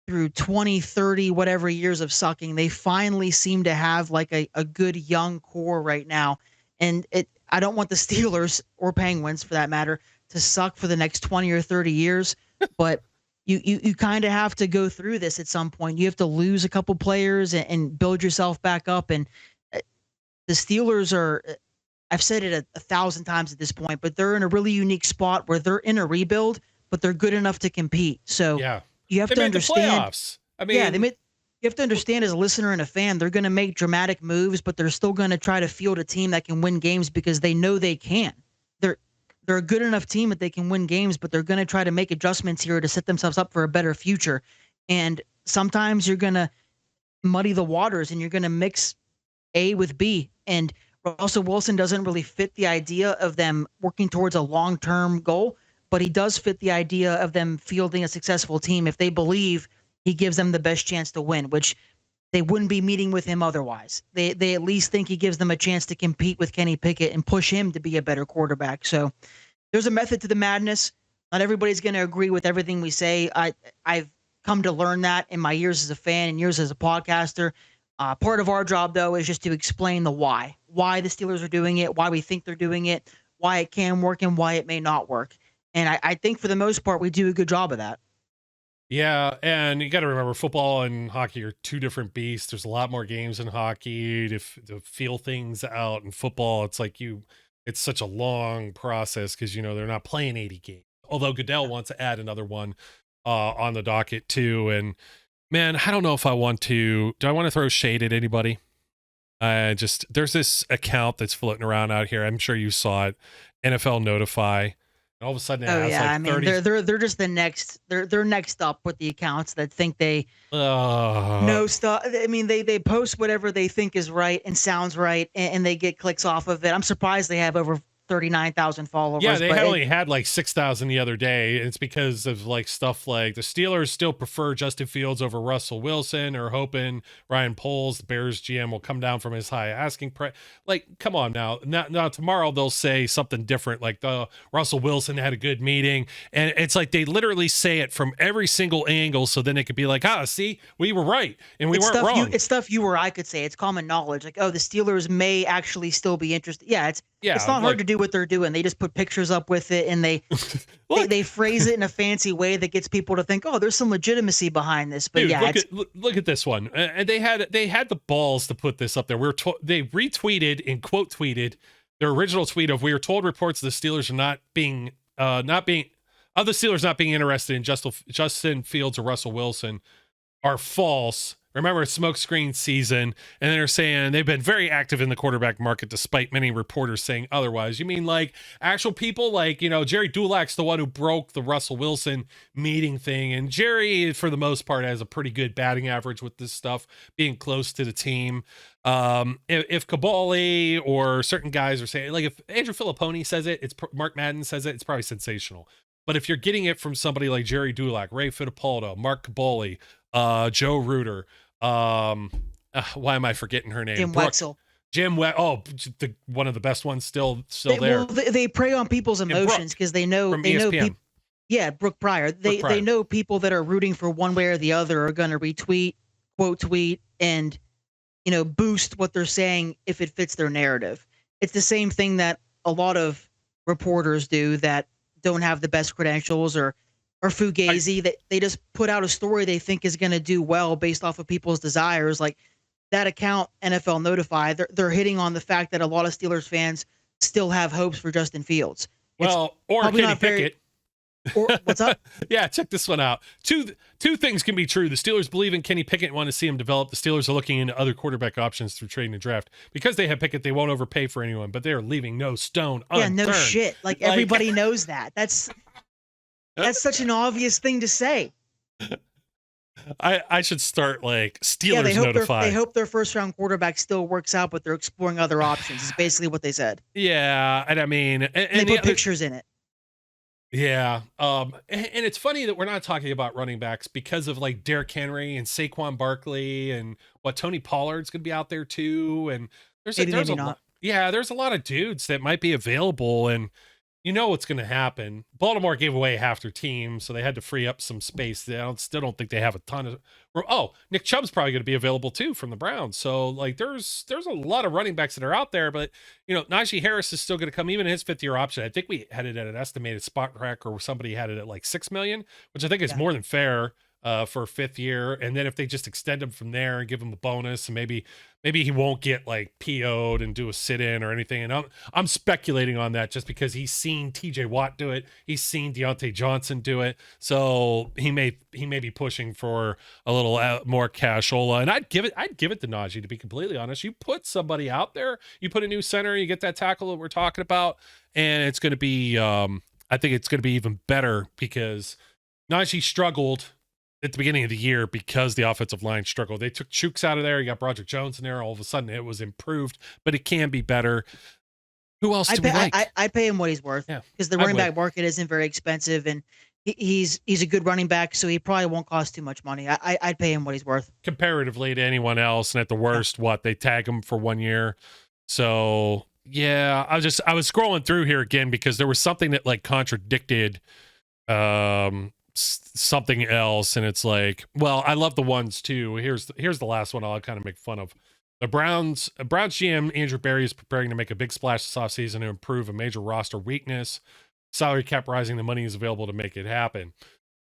Speaker 3: through 20, 30, whatever years of sucking, they finally seem to have like a good young core right now. And I don't want the Steelers or Penguins, for that matter, to suck for the next 20 or 30 years. But you kind of have to go through this at some point. You have to lose a couple players and build yourself back up. And the Steelers are, I've said it 1,000 times at this point, but they're in a really unique spot where they're in a rebuild, but they're good enough to compete. So you have to understand.
Speaker 2: The playoffs. I mean,
Speaker 3: you have to understand as a listener and a fan, they're going to make dramatic moves, but they're still going to try to field a team that can win games because they know they can. They're a good enough team that they can win games, but they're going to try to make adjustments here to set themselves up for a better future. And sometimes you're going to muddy the waters and you're going to mix A with B. And Russell Wilson doesn't really fit the idea of them working towards a long-term goal, but he does fit the idea of them fielding a successful team if they believe he gives them the best chance to win, which they wouldn't be meeting with him otherwise. They at least think he gives them a chance to compete with Kenny Pickett and push him to be a better quarterback. So there's a method to the madness. Not everybody's going to agree with everything we say. I've come to learn that in my years as a fan and years as a podcaster. Part of our job, though, is just to explain the why the Steelers are doing it, why we think they're doing it, why it can work and why it may not work. And I think for the most part, we do a good job of that.
Speaker 2: Yeah, and you got to remember, football and hockey are two different beasts. There's a lot more games in hockey to feel things out. In football, it's like it's such a long process because, they're not playing 80 games Although Goodell wants to add another one on the docket too. And man, I don't know if I want to. Do I want to throw shade at anybody? There's this account that's floating around out here. I'm sure you saw it. NFL Notify. And all of a sudden, it has like 30.
Speaker 3: They're just the next. They're next up with the accounts that think they know stuff. I mean, they post whatever they think is right and sounds right, and they get clicks off of it. I'm surprised they have over 39,000 followers.
Speaker 2: Yeah, they only had like 6,000 the other day. And it's because of like stuff like the Steelers still prefer Justin Fields over Russell Wilson, or hoping Ryan Poles, the Bears GM, will come down from his high asking price. Like, come on now. Now tomorrow they'll say something different, like the Russell Wilson had a good meeting. And it's like they literally say it from every single angle, so then it could be like, see, we were right and we weren't wrong.
Speaker 3: It's stuff you or I could say. It's common knowledge. Like, the Steelers may actually still be interested. Yeah, it's not hard to do what they're doing. They just put pictures up with it, and they they phrase it in a fancy way that gets people to think, there's some legitimacy behind this. But
Speaker 2: dude, look at this one. And they had the balls to put this up there. They retweeted and quote tweeted their original tweet of, "We are told reports the Steelers are not being interested in Justin Fields or Russell Wilson are false. Remember, it's Smokescreen season," and they're saying they've been very active in the quarterback market despite many reporters saying otherwise. You mean like actual people, like, Jerry Dulac's the one who broke the Russell Wilson meeting thing, and Jerry, for the most part, has a pretty good batting average with this stuff, being close to the team. If Cabali or certain guys are saying, like, if Andrew Filipponi says it, Mark Madden says it's probably sensational. But if you're getting it from somebody like Jerry Dulac, Ray Fittipaldo, Mark Cabali, Joe Reuter, why am I forgetting her name?
Speaker 3: Jim Wetzel.
Speaker 2: One of the best ones still there.
Speaker 3: Well, they prey on people's emotions because they know people. Yeah, Brooke Pryor. They know people that are rooting for one way or the other are going to retweet, quote tweet, and boost what they're saying if it fits their narrative. It's the same thing that a lot of reporters do that don't have the best credentials or fugazi, that they just put out a story they think is going to do well based off of people's desires. Like that account, NFL Notify, they're hitting on the fact that a lot of Steelers fans still have hopes for Justin Fields.
Speaker 2: Or Kenny Pickett.
Speaker 3: Or what's up?
Speaker 2: Yeah, check this one out. Two things can be true. The Steelers believe in Kenny Pickett and want to see him develop. The Steelers are looking into other quarterback options through trading and draft. Because they have Pickett, they won't overpay for anyone, but they are leaving no stone unturned.
Speaker 3: Yeah, no shit. Like everybody knows that. That's such an obvious thing to say.
Speaker 2: I should start like Steelers Notify.
Speaker 3: They hope their first round quarterback still works out, but they're exploring other options. Is basically what they said.
Speaker 2: Yeah, and I mean, and
Speaker 3: they put pictures in it.
Speaker 2: Yeah. And it's funny that we're not talking about running backs because of like Derrick Henry and Saquon Barkley and Tony Pollard's going to be out there too. And there's a lot. Yeah, there's a lot of dudes that might be available, and what's going to happen. Baltimore gave away half their team, so they had to free up some space. Still don't think they have a ton of. Nick Chubb's probably going to be available too from the Browns. So like, there's a lot of running backs that are out there, but Najee Harris is still going to come, even in his 5th-year option. I think we had it at an estimated spot crack, or somebody had it at like $6 million, which I think is more than fair for a 5th year. And then if they just extend him from there and give him the bonus, and maybe he won't get like PO'd and do a sit-in or anything. And I'm speculating on that just because he's seen TJ Watt do it. He's seen Deontay Johnson do it. So he may be pushing for a little more cashola. And I'd give it to Najee, to be completely honest. You put somebody out there, you put a new center, you get that tackle that we're talking about, and it's going to be, I think it's going to be even better because Najee struggled at the beginning of the year because the offensive line struggled. They took Chooks out of there. You got Broderick Jones in there. All of a sudden it was improved, but it can be better. Who else do we like?
Speaker 3: I pay him what he's worth because the running back market isn't very expensive, and he's a good running back, so he probably won't cost too much money. I'd pay him what he's worth
Speaker 2: comparatively to anyone else. And at the worst, they tag him for 1 year. So yeah, I was scrolling through here again because there was something that like contradicted, something else, and it's like, well, I love the ones too. Here's the last one I'll kind of make fun of. The Browns GM Andrew Berry is preparing to make a big splash this offseason to improve a major roster weakness. Salary cap rising, the money is available to make it happen.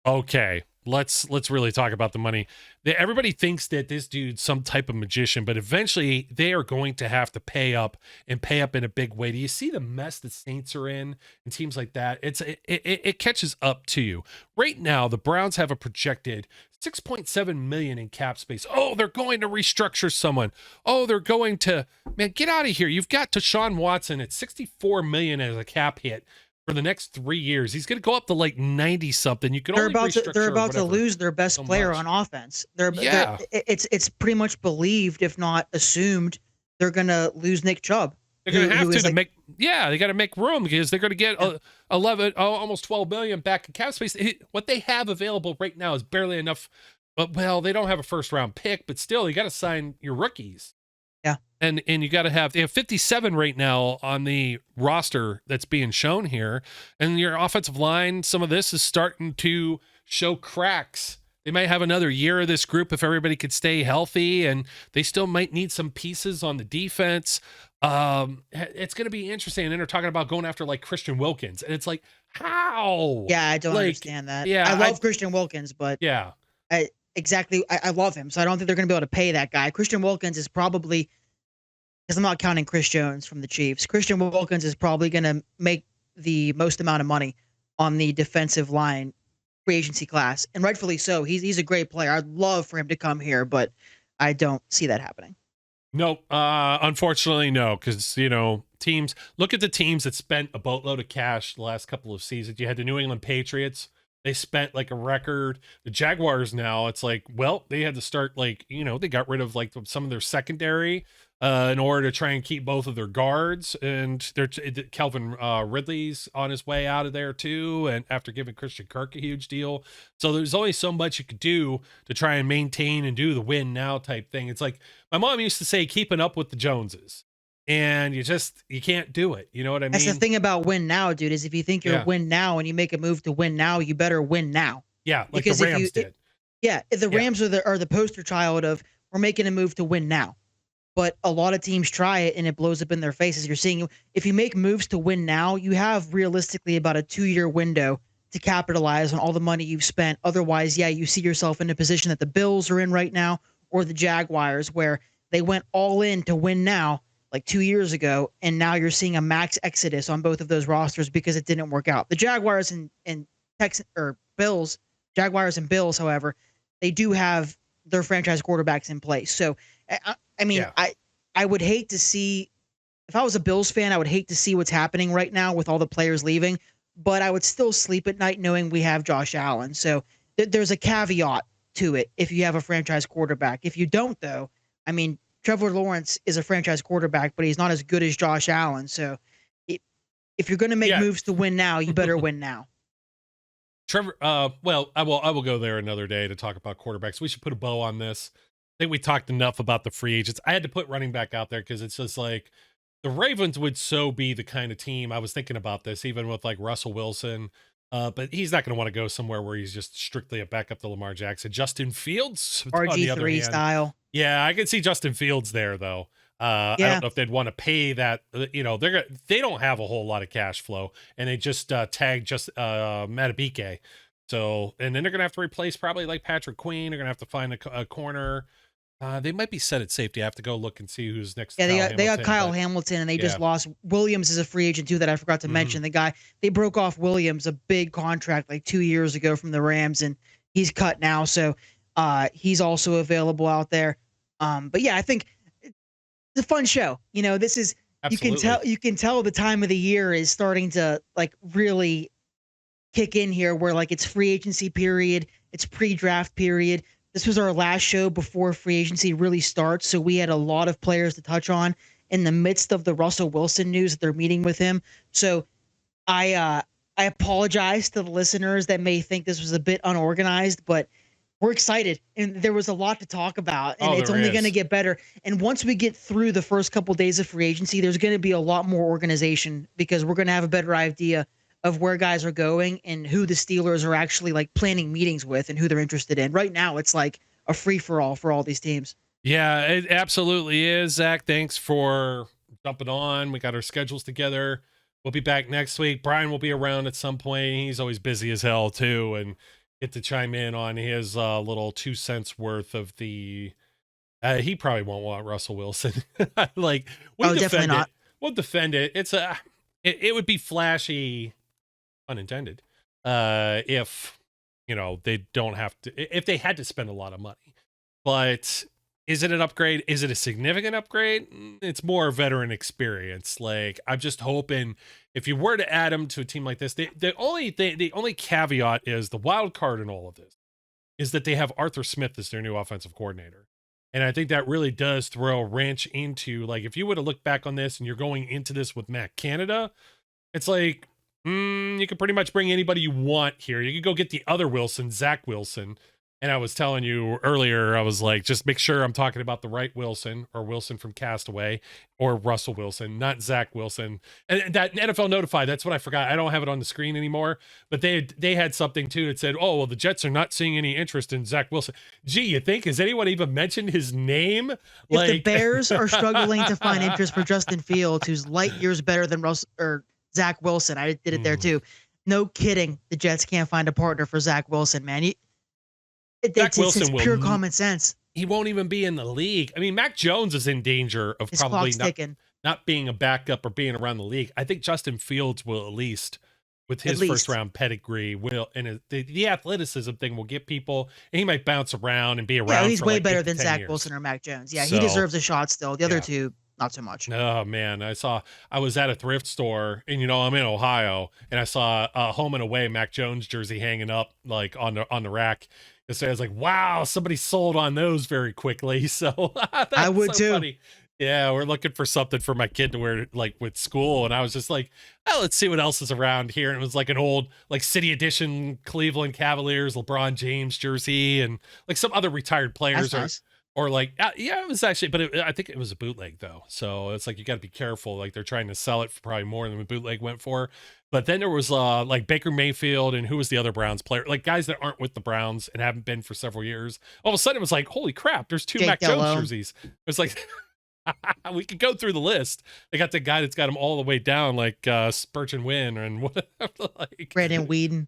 Speaker 2: Okay, let's really talk about the money. Everybody thinks that this dude's some type of magician, but eventually they are going to have to pay up and pay up in a big way. Do you see the mess the Saints are in and teams like that? It catches up to you. Right now, the Browns have a projected $6.7 million in cap space. Oh, they're going to restructure someone. Oh, they're going to, man, get out of here. You've got Deshaun Watson at $64 million as a cap hit for the next 3 years. He's going to go up to like 90 something. You can
Speaker 3: They're
Speaker 2: only
Speaker 3: about to,
Speaker 2: restructure
Speaker 3: they're about to
Speaker 2: whatever
Speaker 3: lose their best
Speaker 2: so
Speaker 3: player
Speaker 2: much.
Speaker 3: on offense. It's pretty much believed, if not assumed, they're going to lose Nick Chubb.
Speaker 2: They're going to have to
Speaker 3: like,
Speaker 2: make, they got to make room because they're going to get 11, almost 12 million back in cap space. What they have available right now is barely enough. Well, they don't have a first round pick, but still, you got to sign your rookies.
Speaker 3: Yeah.
Speaker 2: And you got to they have 57 right now on the roster that's being shown here. And your offensive line, some of this is starting to show cracks. They might have another year of this group if everybody could stay healthy, and they still might need some pieces on the defense. It's going to be interesting. And then they're talking about going after like Christian Wilkins, and it's like, how?
Speaker 3: Yeah, I don't understand that.
Speaker 2: Yeah,
Speaker 3: I love Christian Wilkins, but
Speaker 2: yeah,
Speaker 3: I love him, so I don't think they're going to be able to pay that guy. Christian Wilkins is probably, because I'm not counting Chris Jones from the Chiefs, Christian Wilkins is probably going to make the most amount of money on the defensive line free agency class, and rightfully so. He's a great player. I'd love for him to come here, but I don't see that happening.
Speaker 2: No, unfortunately, no, because, teams, look at the teams that spent a boatload of cash the last couple of seasons. You had the New England Patriots. They spent like a record. The Jaguars now, it's like, well, they had to start like, they got rid of like some of their secondary in order to try and keep both of their guards. And Calvin Ridley's on his way out of there too. And after giving Christian Kirk a huge deal. So there's only so much you could do to try and maintain and do the win now type thing. It's like my mom used to say, keeping up with the Joneses. And you can't do it. You know what I mean?
Speaker 3: That's the thing about win now, dude, is if you think you're win now and you make a move to win now, you better win now.
Speaker 2: Yeah, like because the Rams did.
Speaker 3: If the Rams are the poster child of we're making a move to win now. But a lot of teams try it and it blows up in their faces. You're seeing if you make moves to win now, you have realistically about a 2-year window to capitalize on all the money you've spent. Otherwise, you see yourself in a position that the Bills are in right now or the Jaguars where they went all in to win now like 2 years ago, and now you're seeing a max exodus on both of those rosters because it didn't work out. The Jaguars and Texans or Bills, Jaguars and Bills, however, they do have their franchise quarterbacks in place. So, I would hate to see, if I was a Bills fan, I would hate to see what's happening right now with all the players leaving, but I would still sleep at night knowing we have Josh Allen. So there's a caveat to it if you have a franchise quarterback. If you don't, though, Trevor Lawrence is a franchise quarterback, but he's not as good as Josh Allen. So if you're going to make moves to win now, you better win now.
Speaker 2: Trevor, I will go there another day to talk about quarterbacks. We should put a bow on this. I think we talked enough about the free agents. I had to put running back out there because it's just like the Ravens would so be the kind of team. I was thinking about this, even with like Russell Wilson. But he's not going to want to go somewhere where he's just strictly a backup to Lamar Jackson. Justin Fields,
Speaker 3: RG3 style.
Speaker 2: Yeah, I can see Justin Fields there though. I don't know if they'd want to pay that. They don't have a whole lot of cash flow, and they just tagged Matabike. So, and then they're gonna have to replace probably like Patrick Queen. They're gonna have to find a corner. They might be set at safety. I have to go look and see who's next.
Speaker 3: Yeah, they got Kyle Hamilton, and they just lost Williams as a free agent too that I forgot to mention. The guy, they broke off Williams, a big contract like 2 years ago from the Rams, and he's cut now. So he's also available out there. But yeah, I think it's a fun show. This is
Speaker 2: Absolutely.
Speaker 3: you can tell the time of the year is starting to like really kick in here where like it's free agency period, it's pre-draft period. This was our last show before free agency really starts, so we had a lot of players to touch on in the midst of the Russell Wilson news that they're meeting with him. So I apologize to the listeners that may think this was a bit unorganized, but we're excited, and there was a lot to talk about, and it's only going to get better. And once we get through the first couple days of free agency, there's going to be a lot more organization because we're going to have a better idea of where guys are going and who the Steelers are actually like planning meetings with and who they're interested in. Right now, it's like a free-for-all for all these teams.
Speaker 2: Yeah, it absolutely is. Zach, thanks for jumping on. We got our schedules together. We'll be back next week. Brian will be around at some point. He's always busy as hell too, and get to chime in on his little 2 cents worth of the. He probably won't want Russell Wilson. Like we
Speaker 3: Oh, definitely
Speaker 2: defend
Speaker 3: not.
Speaker 2: it. We'll defend it. It would be flashy, unintended, if they don't have to. If they had to spend a lot of money, but. Is it an upgrade? Is it a significant upgrade? It's more veteran experience. Like, I'm just hoping if you were to add him to a team like this, the only caveat is the wild card in all of this is that they have Arthur Smith as their new offensive coordinator. And I think that really does throw a wrench into, like, if you were to look back on this and you're going into this with Matt Canada, it's like, you can pretty much bring anybody you want here. You could go get the other Wilson, Zach Wilson. And I was telling you earlier, I was like, just make sure I'm talking about the right Wilson or Wilson from Castaway or Russell Wilson, not Zach Wilson. And that NFL Notify, that's what I forgot. I don't have it on the screen anymore, but they had something too that said, oh, well, the Jets are not seeing any interest in Zach Wilson. Gee, you think, has anyone even mentioned his name?
Speaker 3: If the Bears are struggling to find interest for Justin Fields, who's light years better than Zach Wilson, I did it there too. No kidding. The Jets can't find a partner for Zach Wilson, man. It's pure common sense.
Speaker 2: He won't even be in the league. I mean, Mac Jones is in danger of probably not being a backup or being around the league. I think Justin Fields will at least, with his first round pedigree, and the athleticism thing will get people, and he might bounce around and be around.
Speaker 3: Yeah, he's way
Speaker 2: like
Speaker 3: better than Zach Wilson or Mac Jones. Yeah, he deserves a shot still. The other two, not so much.
Speaker 2: Oh man, I was at a thrift store, and I'm in Ohio, and I saw a home and away Mac Jones jersey hanging up like on the rack. So I was like, wow, somebody sold on those very quickly. So
Speaker 3: I would too.
Speaker 2: Funny. Yeah, we're looking for something for my kid to wear like with school. And I was just like, oh, let's see what else is around here. And it was like an old like City Edition Cleveland Cavaliers, LeBron James jersey, and like some other retired players.
Speaker 3: That's nice.
Speaker 2: Or like, yeah, it was actually, but I think it was a bootleg though. So it's like, you got to be careful. Like they're trying to sell it for probably more than the bootleg went for. But then there was like Baker Mayfield and who was the other Browns player? Like guys that aren't with the Browns and haven't been for several years. All of a sudden it was like, holy crap, there's two Mac Jones jerseys. It was like, we could go through the list. They got the guy that's got them all the way down, like Spurgeon Wynn and what, like
Speaker 3: Brandon Weeden,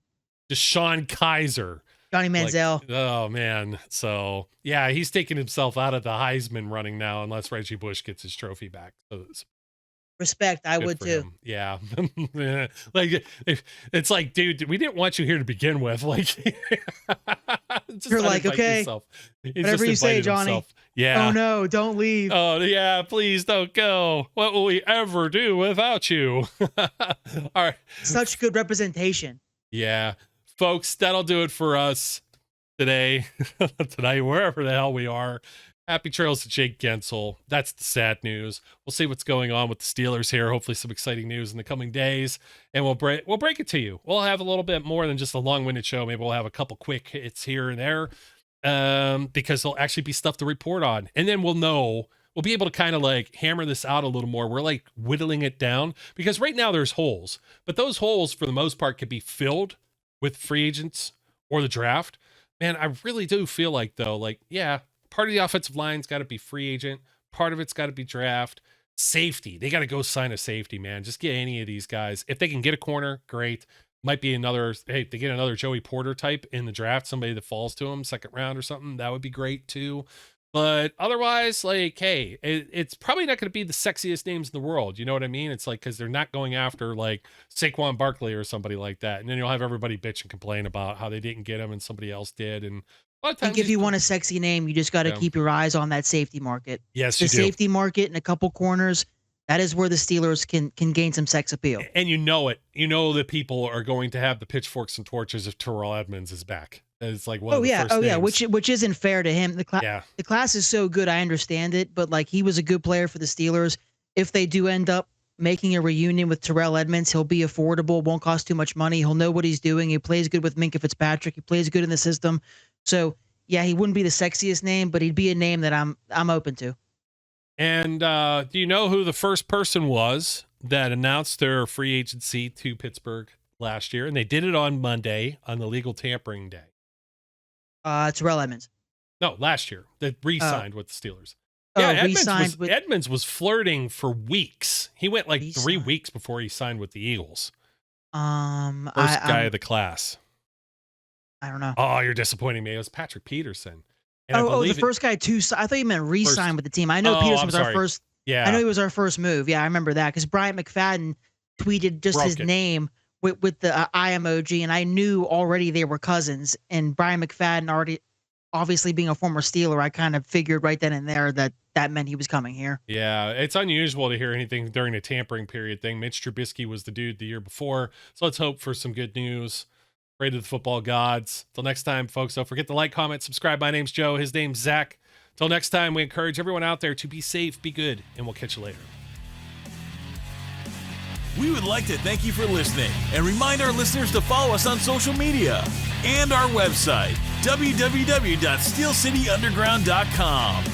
Speaker 2: Deshaun Kaiser.
Speaker 3: Johnny Manziel.
Speaker 2: Like, oh man. So yeah, he's taking himself out of the Heisman running now, unless Reggie Bush gets his trophy back. So
Speaker 3: respect, I would too.
Speaker 2: Him. Yeah. Like it's like, dude, we didn't want you here to begin with. Like
Speaker 3: you're like, okay, whatever you say, Johnny.
Speaker 2: Himself. Yeah.
Speaker 3: Oh no, don't leave.
Speaker 2: Oh yeah, please don't go. What will we ever do without you? All right.
Speaker 3: Such good representation.
Speaker 2: Yeah. Folks, that'll do it for us today, tonight, wherever the hell we are. Happy trails to Jake Gensel. That's the sad news. We'll see what's going on with the Steelers here. Hopefully some exciting news in the coming days, and we'll break it to you. We'll have a little bit more than just a long-winded show. Maybe we'll have a couple quick hits here and there, because there'll actually be stuff to report on. And then we'll be able to kind of like hammer this out a little more. We're like whittling it down because right now there's holes, but those holes for the most part could be filled with free agents or the draft. Man, I really do feel like though, like, yeah, part of the offensive line's got to be free agent. Part of it's got to be draft. Safety. They got to go sign a safety, man. Just get any of these guys. If they can get a corner, great. Might be another, hey, if they get another Joey Porter type in the draft, somebody that falls to them second round or something, that would be great too. But otherwise, like, hey, it's probably not going to be the sexiest names in the world. You know what I mean? It's like, because they're not going after like Saquon Barkley or somebody like that. And then you'll have everybody bitch and complain about how they didn't get him and somebody else did. And a lot of times,
Speaker 3: if you want a sexy name, you just got to keep your eyes on that safety market.
Speaker 2: Yes,
Speaker 3: the safety market and a couple corners. That is where the Steelers can gain some sex appeal.
Speaker 2: And you know it. You know that people are going to have the pitchforks and torches if Terrell Edmonds is back. It's like one of the first names.
Speaker 3: Which isn't fair to him. The class is so good, I understand it, but like he was a good player for the Steelers. If they do end up making a reunion with Terrell Edmonds, he'll be affordable, won't cost too much money. He'll know what he's doing. He plays good with Minkah Fitzpatrick. He plays good in the system. So yeah, he wouldn't be the sexiest name, but he'd be a name that I'm open to.
Speaker 2: And do you know who the first person was that announced their free agency to Pittsburgh last year? And they did it on Monday on the legal tampering day.
Speaker 3: Terrell Edmonds.
Speaker 2: No, last year. That re-signed with the Steelers. Yeah, Edmonds was flirting for weeks. He went like 3 weeks before he signed with the Eagles. First guy of the class.
Speaker 3: I don't know.
Speaker 2: Oh, you're disappointing me. It was Patrick Peterson. And I
Speaker 3: The
Speaker 2: believe
Speaker 3: first guy to I thought you meant re-sign with the team. I know Peterson was our first.
Speaker 2: Yeah.
Speaker 3: I know he was our first move. Yeah, I remember that because Bryant McFadden tweeted just his name with the eye emoji, and I knew already they were cousins. And Brian McFadden already, obviously being a former Steeler, I kind of figured right then and there that meant he was coming here.
Speaker 2: Yeah, it's unusual to hear anything during a tampering period thing. Mitch Trubisky was the dude the year before, so let's hope for some good news. Pray to the football gods. Till next time, folks, don't forget to like, comment, subscribe. My name's Joe. His name's Zach. Till next time, we encourage everyone out there to be safe, be good, and we'll catch you later.
Speaker 1: We would like to thank you for listening and remind our listeners to follow us on social media and our website, www.steelcityunderground.com.